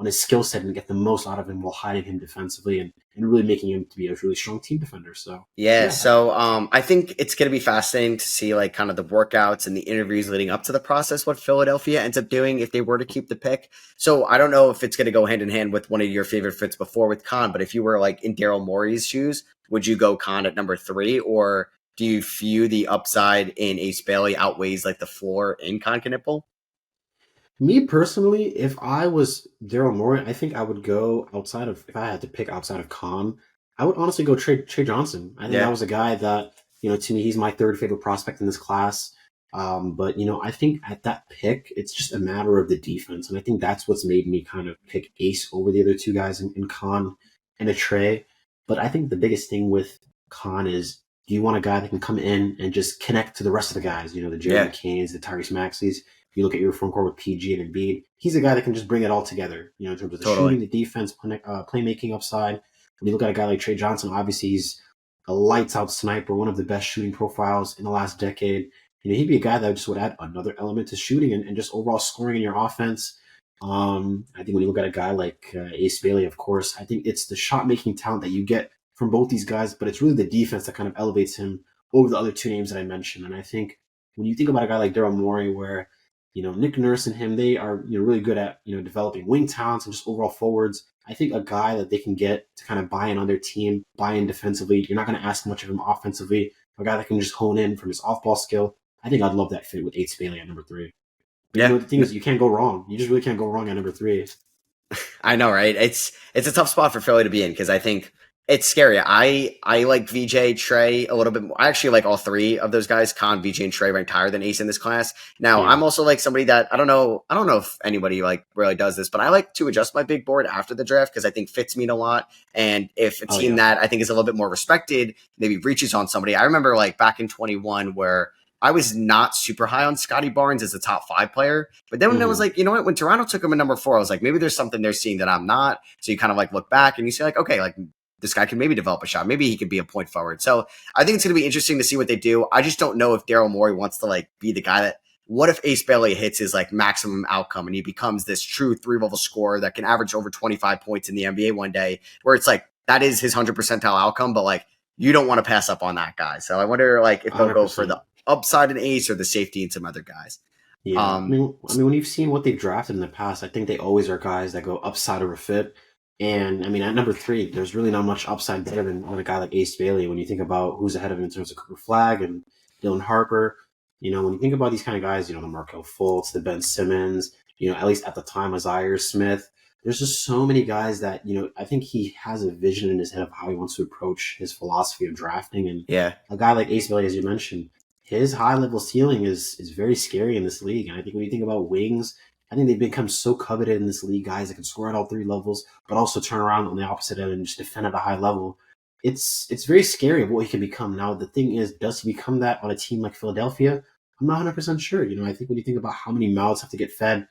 Speaker 2: his skill set and get the most out of him while hiding him defensively and really making him to be a really strong team defender. So
Speaker 1: Yeah,
Speaker 2: yeah,
Speaker 1: so I think it's going to be fascinating to see like kind of the workouts and the interviews leading up to the process, what Philadelphia ends up doing if they were to keep the pick. So I don't know if it's going to go hand in hand with one of your favorite fits before with Khan, but if you were like in Daryl Morey's shoes, would you go Khan at number 3, or do you view the upside in Ace Bailey outweighs like the floor in Khan Knippel?
Speaker 2: me personally, if I was Daryl Morey, I think I would go outside of if I had to pick outside of Khan, I would honestly go Trey Johnson. I think that
Speaker 1: Yeah,
Speaker 2: was a guy that to me he's my third favorite prospect in this class. But I think at that pick, it's just a matter of the defense, and I think that's what's made me kind of pick Ace over the other two guys in Khan and a Trey. But I think the biggest thing with Khan is, do you want a guy that can come in and just connect to the rest of the guys? The Jared
Speaker 1: yeah,
Speaker 2: McCains, the Tyrese Maxeys. You look at your front court with PG and Embiid. He's a guy that can just bring it all together. In terms of the
Speaker 1: totally.
Speaker 2: shooting, the defense, playmaking upside. When you look at a guy like Trey Johnson, obviously he's a lights out sniper, one of the best shooting profiles in the last decade. He'd be a guy that just would add another element to shooting and just overall scoring in your offense. I think when you look at a guy like Ace Bailey, of course, I think it's the shot making talent that you get from both these guys, but it's really the defense that kind of elevates him over the other two names that I mentioned. And I think when you think about a guy like Daryl Morey, where Nick Nurse and him, they are really good at developing wing talents and just overall forwards. I think a guy that they can get to kind of buy in on their team, buy in defensively. You're not going to ask much of him offensively. A guy that can just hone in from his off ball skill. I think I'd love that fit with Ace Bailey at number 3. But
Speaker 1: Yeah.
Speaker 2: the thing is, you can't go wrong. You just really can't go wrong at number 3.
Speaker 1: I know, right? It's a tough spot for Philly to be in because I think it's scary. I like VJ Trey a little bit more. I actually like all 3 of those guys. Khan, VJ, and Trey ranked higher than Ace in this class. Now
Speaker 2: Yeah.
Speaker 1: I'm also like somebody that I don't know if anybody like really does this, but I like to adjust my big board after the draft because I think fits mean a lot. And if a
Speaker 2: Oh
Speaker 1: team
Speaker 2: yeah.
Speaker 1: that I think is a little bit more respected maybe reaches on somebody, I remember like back in 21 where I was not super high on Scotty Barnes as a top 5 player. But then when I was like, you know what, when Toronto took him at number 4, I was like, maybe there's something they're seeing that I'm not. So you kind of like look back and you say like, okay, like this guy can maybe develop a shot. Maybe he could be a point forward. So I think it's going to be interesting to see what they do. I just don't know if Daryl Morey wants to like be the guy that, what if Ace Bailey hits his like maximum outcome and he becomes this true 3-level scorer that can average over 25 points in the NBA one day, where it's like, that is his 100 percentile outcome, but like, you don't want to pass up on that guy. So I wonder like if they'll go for
Speaker 2: 100%.
Speaker 1: the upside in Ace or the safety in some other guys.
Speaker 2: Yeah, I
Speaker 1: Um,
Speaker 2: mean, when you've seen what they've drafted in the past, I think they always are guys that go upside over fit. And I mean, at number 3, there's really not much upside there than a guy like Ace Bailey. When you think about who's ahead of him in terms of Cooper Flag and Dylan Harper, when you think about these kind of guys, the Markel Fultz, the Ben Simmons, at least at the time, Isaiah Smith. There's just so many guys that I think he has a vision in his head of how he wants to approach his philosophy of drafting. And
Speaker 1: yeah,
Speaker 2: a guy like Ace Bailey, as you mentioned, his high level ceiling is very scary in this league. And I think when you think about wings, I think they've become so coveted in this league, guys that can score at all 3 levels, but also turn around on the opposite end and just defend at a high level. It's very scary of what he can become. Now the thing is, does he become that on a team like Philadelphia? I'm not 100% sure. I think when you think about how many mouths have to get fed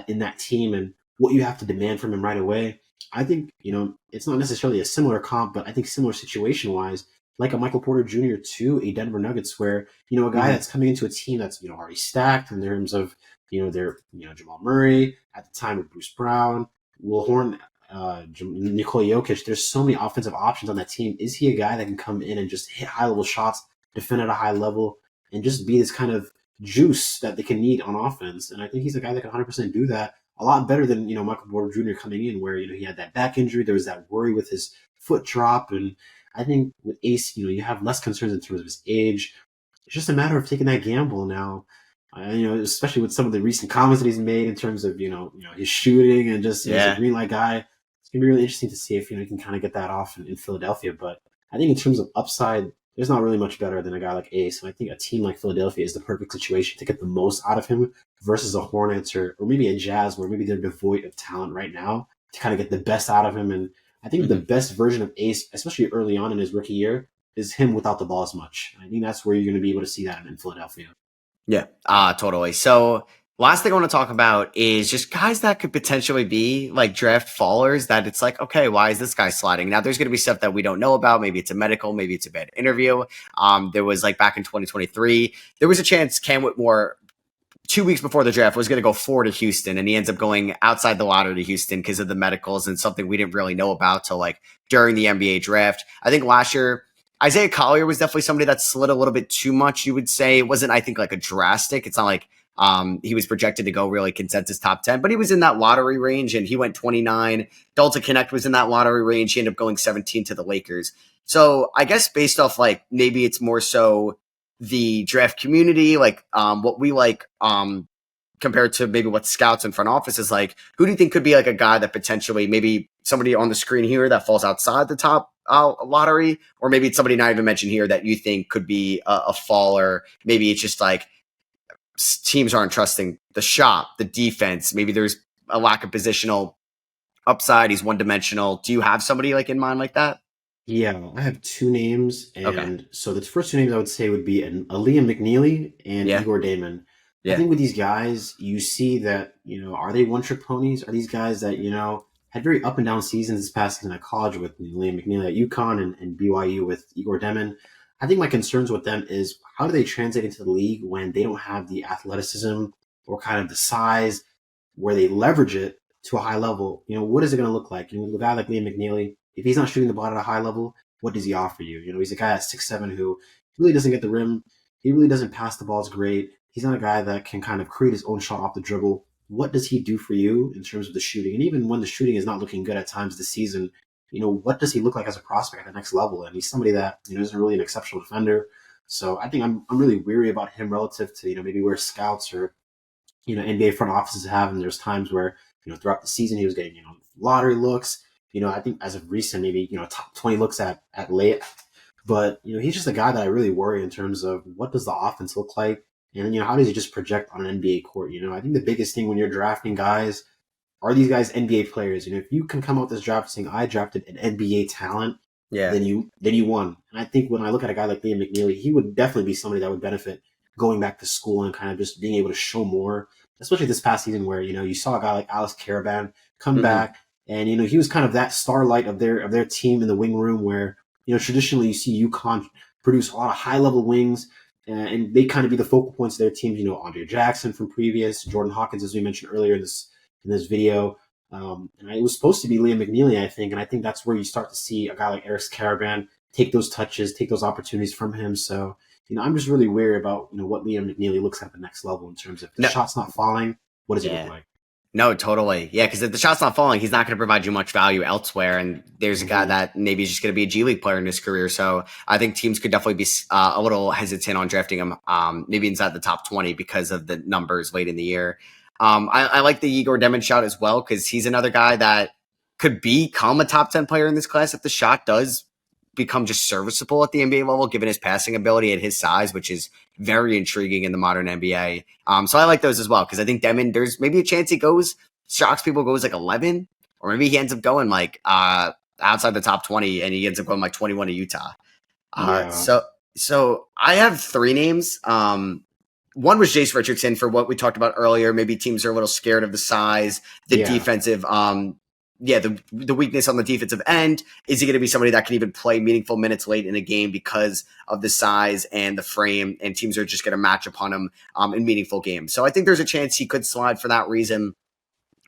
Speaker 2: in that team and what you have to demand from him right away, I think it's not necessarily a similar comp, but I think similar situation wise, like a Michael Porter Jr. to a Denver Nuggets, where a guy
Speaker 1: mm-hmm.
Speaker 2: that's coming into a team that's already stacked in terms of their Jamal Murray at the time with Bruce Brown, Will Horn, Nikola Jokic. There's so many offensive options on that team. Is he a guy that can come in and just hit high level shots, defend at a high level, and just be this kind of juice that they can need on offense? And I think he's a guy that can 100% do that a lot better than Michael Porter Jr. coming in, where he had that back injury. There was that worry with his foot drop, and I think with Ace, you have less concerns in terms of his age. It's just a matter of taking that gamble now. Especially with some of the recent comments that he's made in terms of his shooting and just he's a
Speaker 1: Yeah.
Speaker 2: green light guy. It's gonna be really interesting to see if he can kind of get that off in Philadelphia. But I think in terms of upside, there's not really much better than a guy like Ace. And I think a team like Philadelphia is the perfect situation to get the most out of him versus a Hornets or maybe a Jazz where maybe they're devoid of talent right now to kind of get the best out of him. And I think the
Speaker 1: Mm-hmm.
Speaker 2: best version of Ace, especially early on in his rookie year, is him without the ball as much. I think that's where you're going to be able to see that in Philadelphia.
Speaker 1: Yeah, totally. So last thing I want to talk about is just guys that could potentially be like draft fallers that it's like, okay, why is this guy sliding? Now there's going to be stuff that we don't know about. Maybe it's a medical, maybe it's a bad interview. There was like back in 2023, there was a chance Cam Whitmore 2 weeks before the draft was going to go 4 to Houston, and he ends up going outside the lottery to Houston because of the medicals and something we didn't really know about till like during the NBA draft. I think last year Isaiah Collier was definitely somebody that slid a little bit too much. You would say it wasn't, I think, like a drastic. It's not like he was projected to go really consensus top 10, but he was in that lottery range, and he went 29. Dalton Connect was in that lottery range. He ended up going 17 to the Lakers. So I guess based off like maybe it's more so the draft community, like what we like compared to maybe what scouts and front office is like, who do you think could be like a guy that potentially maybe somebody on the screen here that falls outside the top lottery, or maybe it's somebody not even mentioned here that you think could be a faller? Maybe it's just like teams aren't trusting the shot, the defense. Maybe there's a lack of positional upside. He's one dimensional. Do you have somebody like in mind like that?
Speaker 2: Yeah, I have two names,
Speaker 1: Okay.
Speaker 2: and so the first two names I would say would be a Liam McNeely and
Speaker 1: Yeah.
Speaker 2: Igor Damon. I
Speaker 1: Yeah.
Speaker 2: think with these guys, you see that, are they one trick ponies? Are these guys that, had very up and down seasons this past season at college with Liam McNeely at UConn and BYU with Igor Demon? I think my concerns with them is how do they translate into the league when they don't have the athleticism or kind of the size where they leverage it to a high level? What is it going to look like? A guy like Liam McNeely, if he's not shooting the ball at a high level, what does he offer you? He's a guy at 6'7" who really doesn't get the rim. He really doesn't pass the balls great. He's not a guy that can kind of create his own shot off the dribble. What does he do for you in terms of the shooting? And even when the shooting is not looking good at times this season, what does he look like as a prospect at the next level? And he's somebody that, isn't really an exceptional defender. So I think I'm really weary about him relative to, maybe where scouts or, NBA front offices have. And there's times where, throughout the season, he was getting, lottery looks. I think as of recent, maybe, top 20 looks at late. But, he's just a guy that I really worry in terms of what does the offense look like? And, how does he just project on an NBA court? I think the biggest thing when you're drafting guys, are these guys NBA players? If you can come out this draft saying, I drafted an NBA talent,
Speaker 1: Yeah.
Speaker 2: then you won. And I think when I look at a guy like Liam McNeely, he would definitely be somebody that would benefit going back to school and kind of just being able to show more, especially this past season where, you saw a guy like Alex Caravan come
Speaker 1: Hmm.
Speaker 2: back and, he was kind of that starlight of their team in the wing room where, traditionally you see UConn produce a lot of high level wings and they kind of be the focal points of their teams. Andre Jackson from previous, Jordan Hawkins, as we mentioned earlier in this video. And it was supposed to be Liam McNeely, I think. And I think that's where you start to see a guy like Eric Caravan take those touches, take those opportunities from him. So, I'm just really wary about, what Liam McNeely looks at the next level in terms of if the
Speaker 1: No.
Speaker 2: shot's not falling, what does he look
Speaker 1: Yeah.
Speaker 2: like?
Speaker 1: No, totally. Yeah, because if the shot's not falling, he's not going to provide you much value elsewhere. And there's a guy
Speaker 2: Mm-hmm.
Speaker 1: that maybe is just going to be a G League player in his career. So I think teams could definitely be a little hesitant on drafting him, maybe inside the top 20 because of the numbers late in the year. I like the Igor Demon shot as well because he's another guy that could become a top 10 player in this class if the shot does become just serviceable at the NBA level, given his passing ability at his size, which is very intriguing in the modern NBA. So I like those as well because I think Demon, there's maybe a chance he shocks people, goes like 11, or maybe he ends up going like outside the top 20 and he ends up going like 21 to Utah. Uh,
Speaker 2: Yeah.
Speaker 1: so so I have three names. One was Jace Richardson for what we talked about earlier. Maybe teams are a little scared of the size, the
Speaker 2: Yeah.
Speaker 1: defensive, the weakness on the defensive end. Is he going to be somebody that can even play meaningful minutes late in a game because of the size and the frame? And teams are just going to match upon him in meaningful games. So I think there's a chance he could slide for that reason.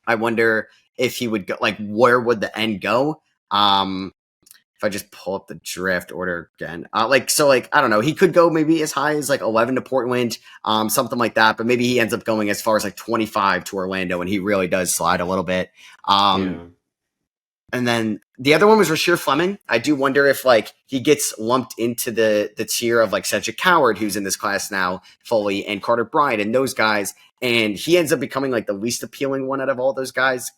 Speaker 1: I wonder if he would go, like, where would the end go? If I just pull up the draft order again, I don't know, he could go maybe as high as like 11 to Portland, something like that, but maybe he ends up going as far as like 25 to Orlando, and he really does slide a little bit.
Speaker 2: Yeah.
Speaker 1: And then the other one was Rasheer Fleming. I do wonder if like he gets lumped into the tier of like Cedric Coward, who's in this class now fully, and Carter Bryant and those guys, and he ends up becoming like the least appealing one out of all those guys.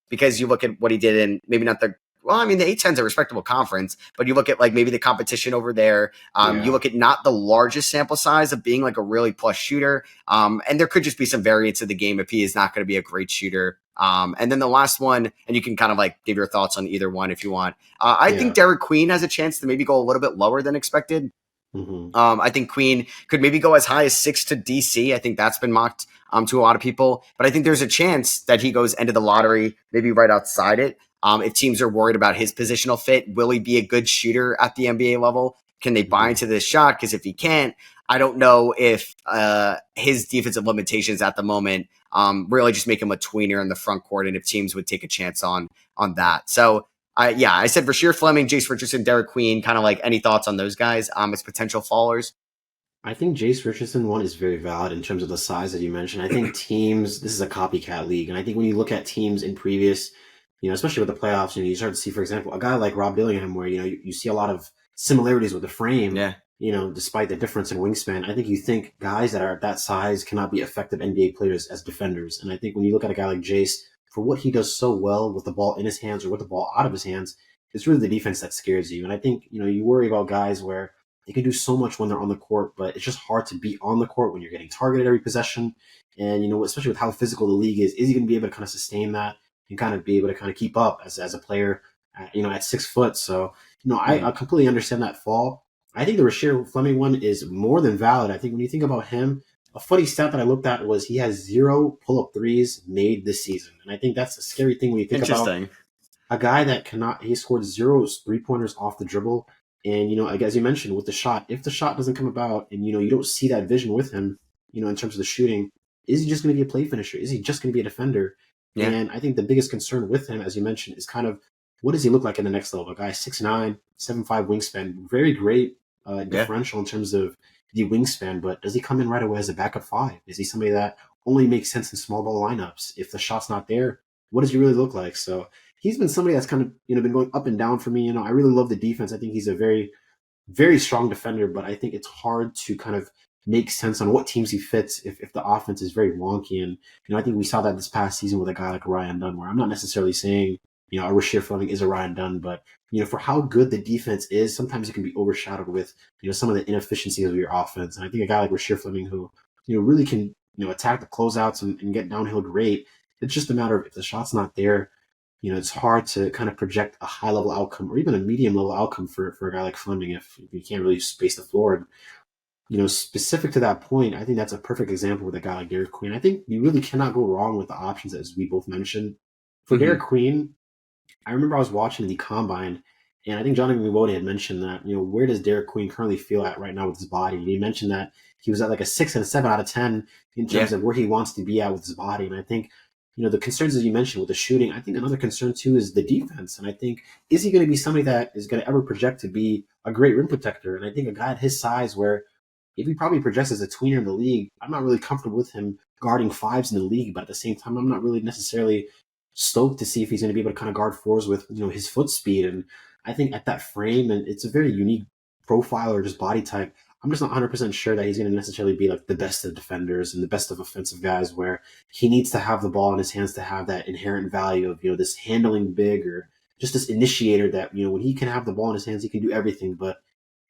Speaker 1: Because you look at what he did in maybe not the well, I mean the A10 is a respectable conference, but you look at like maybe the competition over there. You
Speaker 2: Yeah.
Speaker 1: look at not the largest sample size of being like a really plus shooter, and there could just be some variance of the game if he is not going to be a great shooter. And then the last one, and you can kind of like give your thoughts on either one if you want. I think
Speaker 2: Yeah.
Speaker 1: Derek Queen has a chance to maybe go a little bit lower than expected.
Speaker 2: Hmm.
Speaker 1: I think Queen could maybe go as high as 6 to DC. I think that's been mocked to a lot of people, but I think there's a chance that he goes into the lottery, maybe right outside it. If teams are worried about his positional fit, will he be a good shooter at the NBA level? Can they buy
Speaker 2: Hmm.
Speaker 1: into this shot? Because if he can't, I don't know if his defensive limitations at the moment really just make him a tweener in the front court, and if teams would take a chance on that. So I said Rasheer Fleming, Jace Richardson, Derek Queen. Kind of like any thoughts on those guys as potential fallers?
Speaker 2: I think Jace Richardson one is very valid in terms of the size that you mentioned. I think teams, this is a copycat league, and I think when you look at teams in previous, especially with the playoffs, you start to see, for example, a guy like Rob Dillingham, where you see a lot of similarities with the frame.
Speaker 1: Yeah,
Speaker 2: Despite the difference in wingspan, I think you think guys that are at that size cannot be effective NBA players as defenders. And I think when you look at a guy like Jace, for what he does so well with the ball in his hands or with the ball out of his hands, it's really the defense that scares you. And I think, you worry about guys where they can do so much when they're on the court, but it's just hard to be on the court when you're getting targeted every possession. And, especially with how physical the league is he going to be able to kind of sustain that and kind of be able to kind of keep up as a player, at 6 foot? So, I
Speaker 1: mm-hmm.
Speaker 2: completely understand that fall. I think the Rasheer Fleming one is more than valid. I think when you think about him, a funny stat that I looked at was he has 0 pull-up threes made this season. And I think that's a scary thing when you think about
Speaker 1: Interesting.
Speaker 2: a guy that he scored 0 3-pointers off the dribble. And, as you mentioned with the shot, if the shot doesn't come about and, you don't see that vision with him, in terms of the shooting, is he just going to be a play finisher? Is he just going to be a defender?
Speaker 1: Yeah,
Speaker 2: And I think the biggest concern with him, as you mentioned, is kind of what does he look like in the next level? A guy 6'9", 7'5" wingspan, very great
Speaker 1: yeah.
Speaker 2: differential in terms of the wingspan, but does he come in right away as a backup five? Is he somebody that only makes sense in small ball lineups? If the shot's not there, what does he really look like? So he's been somebody that's kind of been going up and down for me. I really love the defense. I think he's a very very strong defender, but I think it's hard to kind of make sense on what teams he fits if the offense is very wonky. And I think we saw that this past season with a guy like Ryan Dunn, where I'm not necessarily saying a Rasheer Fleming is a Ryan Dunn, but for how good the defense is, sometimes it can be overshadowed with some of the inefficiencies of your offense. And I think a guy like Rasheer Fleming, who really can attack the closeouts and get downhill great. It's just a matter of if the shot's not there, it's hard to kind of project a high level outcome or even a medium level outcome for a guy like Fleming if you can't really space the floor. And, specific to that point, I think that's a perfect example with a guy like Derek Queen. I think you really cannot go wrong with the options as we both mentioned. For Derek
Speaker 1: Mm-hmm.
Speaker 2: Queen, I remember I was watching the combine and I think Johnny McWody had mentioned that, where does Derek Queen currently feel at right now with his body? And he mentioned that he was at like a 6 and a 7 out of 10 in terms
Speaker 1: Yeah,
Speaker 2: of where he wants to be at with his body. And I think, the concerns that you mentioned with the shooting, I think another concern too is the defense. And I think, is he going to be somebody that is going to ever project to be a great rim protector? And I think a guy at his size where if he probably projects as a tweener in the league, I'm not really comfortable with him guarding fives in the league, but at the same time, I'm not really necessarily stoked to see if he's going to be able to kind of guard fours with his foot speed. And I think at that frame, and it's a very unique profile or just body type. I'm just not 100% sure that he's going to necessarily be like the best of defenders and the best of offensive guys, where he needs to have the ball in his hands to have that inherent value of this handling big or just this initiator that when he can have the ball in his hands, he can do everything. But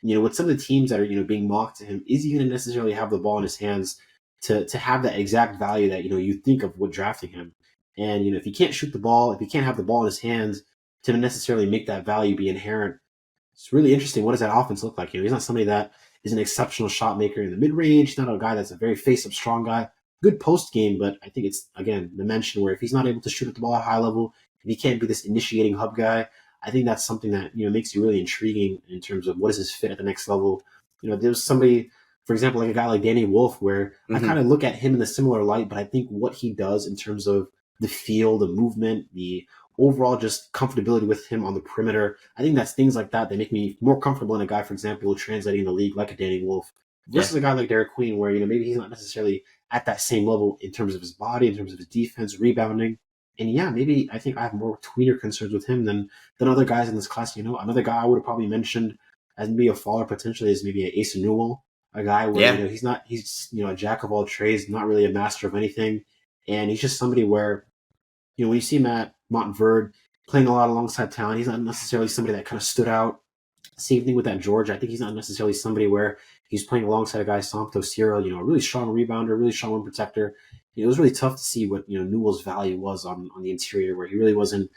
Speaker 2: with some of the teams that are being mocked to him, is he going to necessarily have the ball in his hands to have that exact value that you think of with drafting him? And if he can't shoot the ball, if he can't have the ball in his hands to necessarily make that value be inherent, it's really interesting. What does that offense look like? He's not somebody that is an exceptional shot maker in the mid range. He's not a guy that's a very face up strong guy. Good post game, but I think it's again the mention where if he's not able to shoot at the ball at high level, if he can't be this initiating hub guy, I think that's something that makes you really intriguing in terms of what is his fit at the next level. There's somebody, for example, like a guy like Danny Wolf, where I
Speaker 1: mm-hmm.
Speaker 2: kind of look at him in a similar light, but I think what he does in terms of the feel, the movement, the overall just comfortability with him on the perimeter. I think that's things like that make me more comfortable in a guy, for example, translating the league like a Danny Wolf
Speaker 1: Yeah,
Speaker 2: versus a guy like Derek Queen, where maybe he's not necessarily at that same level in terms of his body, in terms of his defense, rebounding. And yeah, maybe I think I have more tweener concerns with him than other guys in this class. Another guy I would have probably mentioned as maybe a faller potentially is maybe a Asa Newell, a guy where
Speaker 1: yeah,
Speaker 2: he's a jack of all trades, not really a master of anything, and he's just somebody where when you see Matt Montverde playing a lot alongside talent, he's not necessarily somebody that kind of stood out Same thing with that Georgia. I think he's not necessarily somebody where he's playing alongside a guy, Santos Sierra, a really strong rebounder, really strong rim protector. It was really tough to see what Newell's value was on the interior, where he really wasn't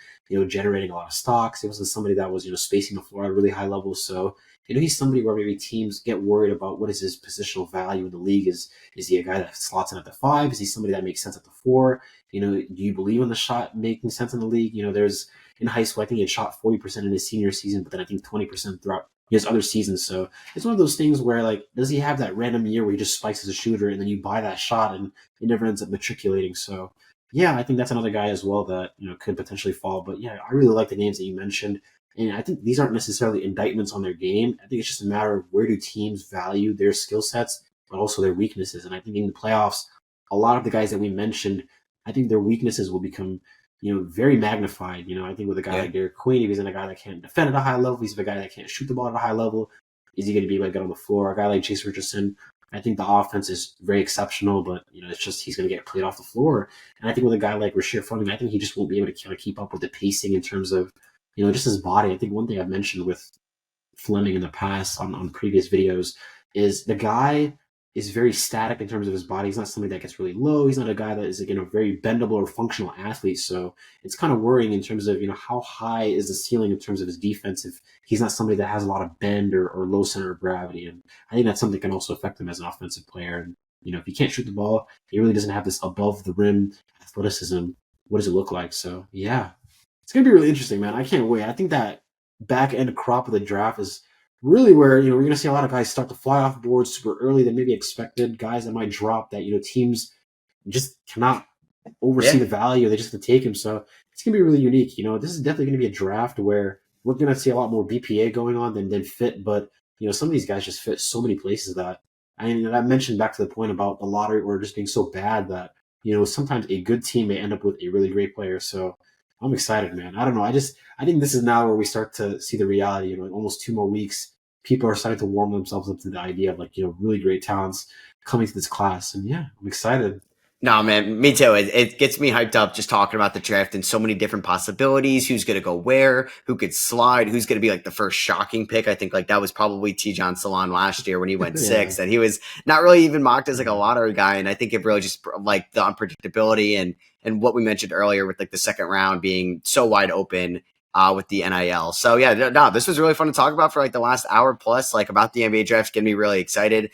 Speaker 2: generating a lot of stocks. He wasn't somebody that was spacing the floor at a really high level. So he's somebody where maybe teams get worried about what is his positional value in the league. Is he a guy that slots in at the 5? Is he somebody that makes sense at the 4? Do you believe in the shot making sense in the league? There's in high school, I think he had shot 40% in his senior season, but then I think 20% throughout his other seasons. So it's one of those things where, like, does he have that random year where he just spikes as a shooter and then you buy that shot and it never ends up matriculating? So yeah, I think that's another guy as well that could potentially fall. But yeah, I really like the names that you mentioned. And I think these aren't necessarily indictments on their game. I think it's just a matter of where do teams value their skill sets, but also their weaknesses. And I think in the playoffs, a lot of the guys that we mentioned, I think their weaknesses will become very magnified. I think with a guy like Derek Queen, if he's in a guy that can't defend at a high level, he's a guy that can't shoot the ball at a high level, is he going to be able to get on the floor? A guy like Chase Richardson, I think the offense is very exceptional, but it's just he's going to get played off the floor. And I think with a guy like Rasheer Fleming, I think he just won't be able to kind of keep up with the pacing in terms of just his body. I think one thing I've mentioned with Fleming in the past on previous videos is the guy is very static in terms of his body. He's not somebody that gets really low. He's not a guy that is a very bendable or functional athlete. So it's kind of worrying in terms of how high is the ceiling in terms of his defense if he's not somebody that has a lot of bend or low center of gravity. And I think that's something that can also affect him as an offensive player. And if he can't shoot the ball, he really doesn't have this above the rim athleticism. What does it look like? So yeah, it's gonna be really interesting, man. I can't wait. I think that back end crop of the draft is really where we're going to see a lot of guys start to fly off boards super early than maybe expected. Guys that might drop that teams just cannot oversee the value. They just have to take him. So it's going to be really unique. This is definitely going to be a draft where we're going to see a lot more BPA going on than fit. But some of these guys just fit so many places that I mentioned back to the point about the lottery or just being so bad that sometimes a good team may end up with a really great player. So I'm excited, man. I don't know. I think this is now where we start to see the reality. In almost 2 more weeks, people are starting to warm themselves up to the idea of really great talents coming to this class. And yeah, I'm excited.
Speaker 1: No, man, me too. It gets me hyped up just talking about the draft and so many different possibilities. Who's going to go where? Who could slide? Who's going to be like the first shocking pick? I think that was probably Tidjane Salaam last year when he went 6th, and he was not really even mocked as a lottery guy. And I think it really just the unpredictability and what we mentioned earlier with the second round being so wide open with the NIL. So yeah, no, this was really fun to talk about for the last hour plus, about the NBA draft. Getting me really excited.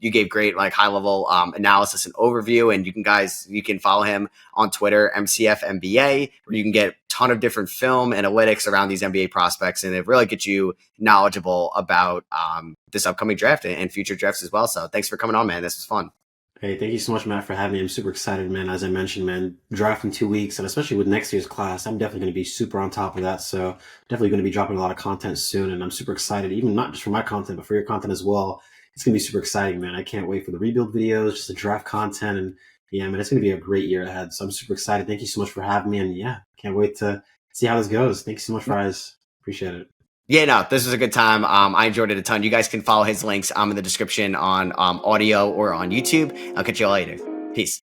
Speaker 1: You gave great high level analysis and overview, and you can follow him on Twitter, MCFNBA, where you can get a ton of different film analytics around these NBA prospects, and it really gets you knowledgeable about this upcoming draft and future drafts as well. So thanks for coming on, man. This was fun.
Speaker 2: Hey, thank you so much, Matt, for having me. I'm super excited, man. As I mentioned, man, draft in 2 weeks, and especially with next year's class, I'm definitely going to be super on top of that. So definitely going to be dropping a lot of content soon, and I'm super excited, even not just for my content, but for your content as well. It's going to be super exciting, man. I can't wait for the rebuild videos, just the draft content, and yeah, man, it's going to be a great year ahead. So I'm super excited. Thank you so much for having me, and yeah, can't wait to see how this goes. Thank you so much, guys. Appreciate it.
Speaker 1: Yeah, no, this was a good time. I enjoyed it a ton. You guys can follow his links in the description on audio or on YouTube. I'll catch you all later. Peace.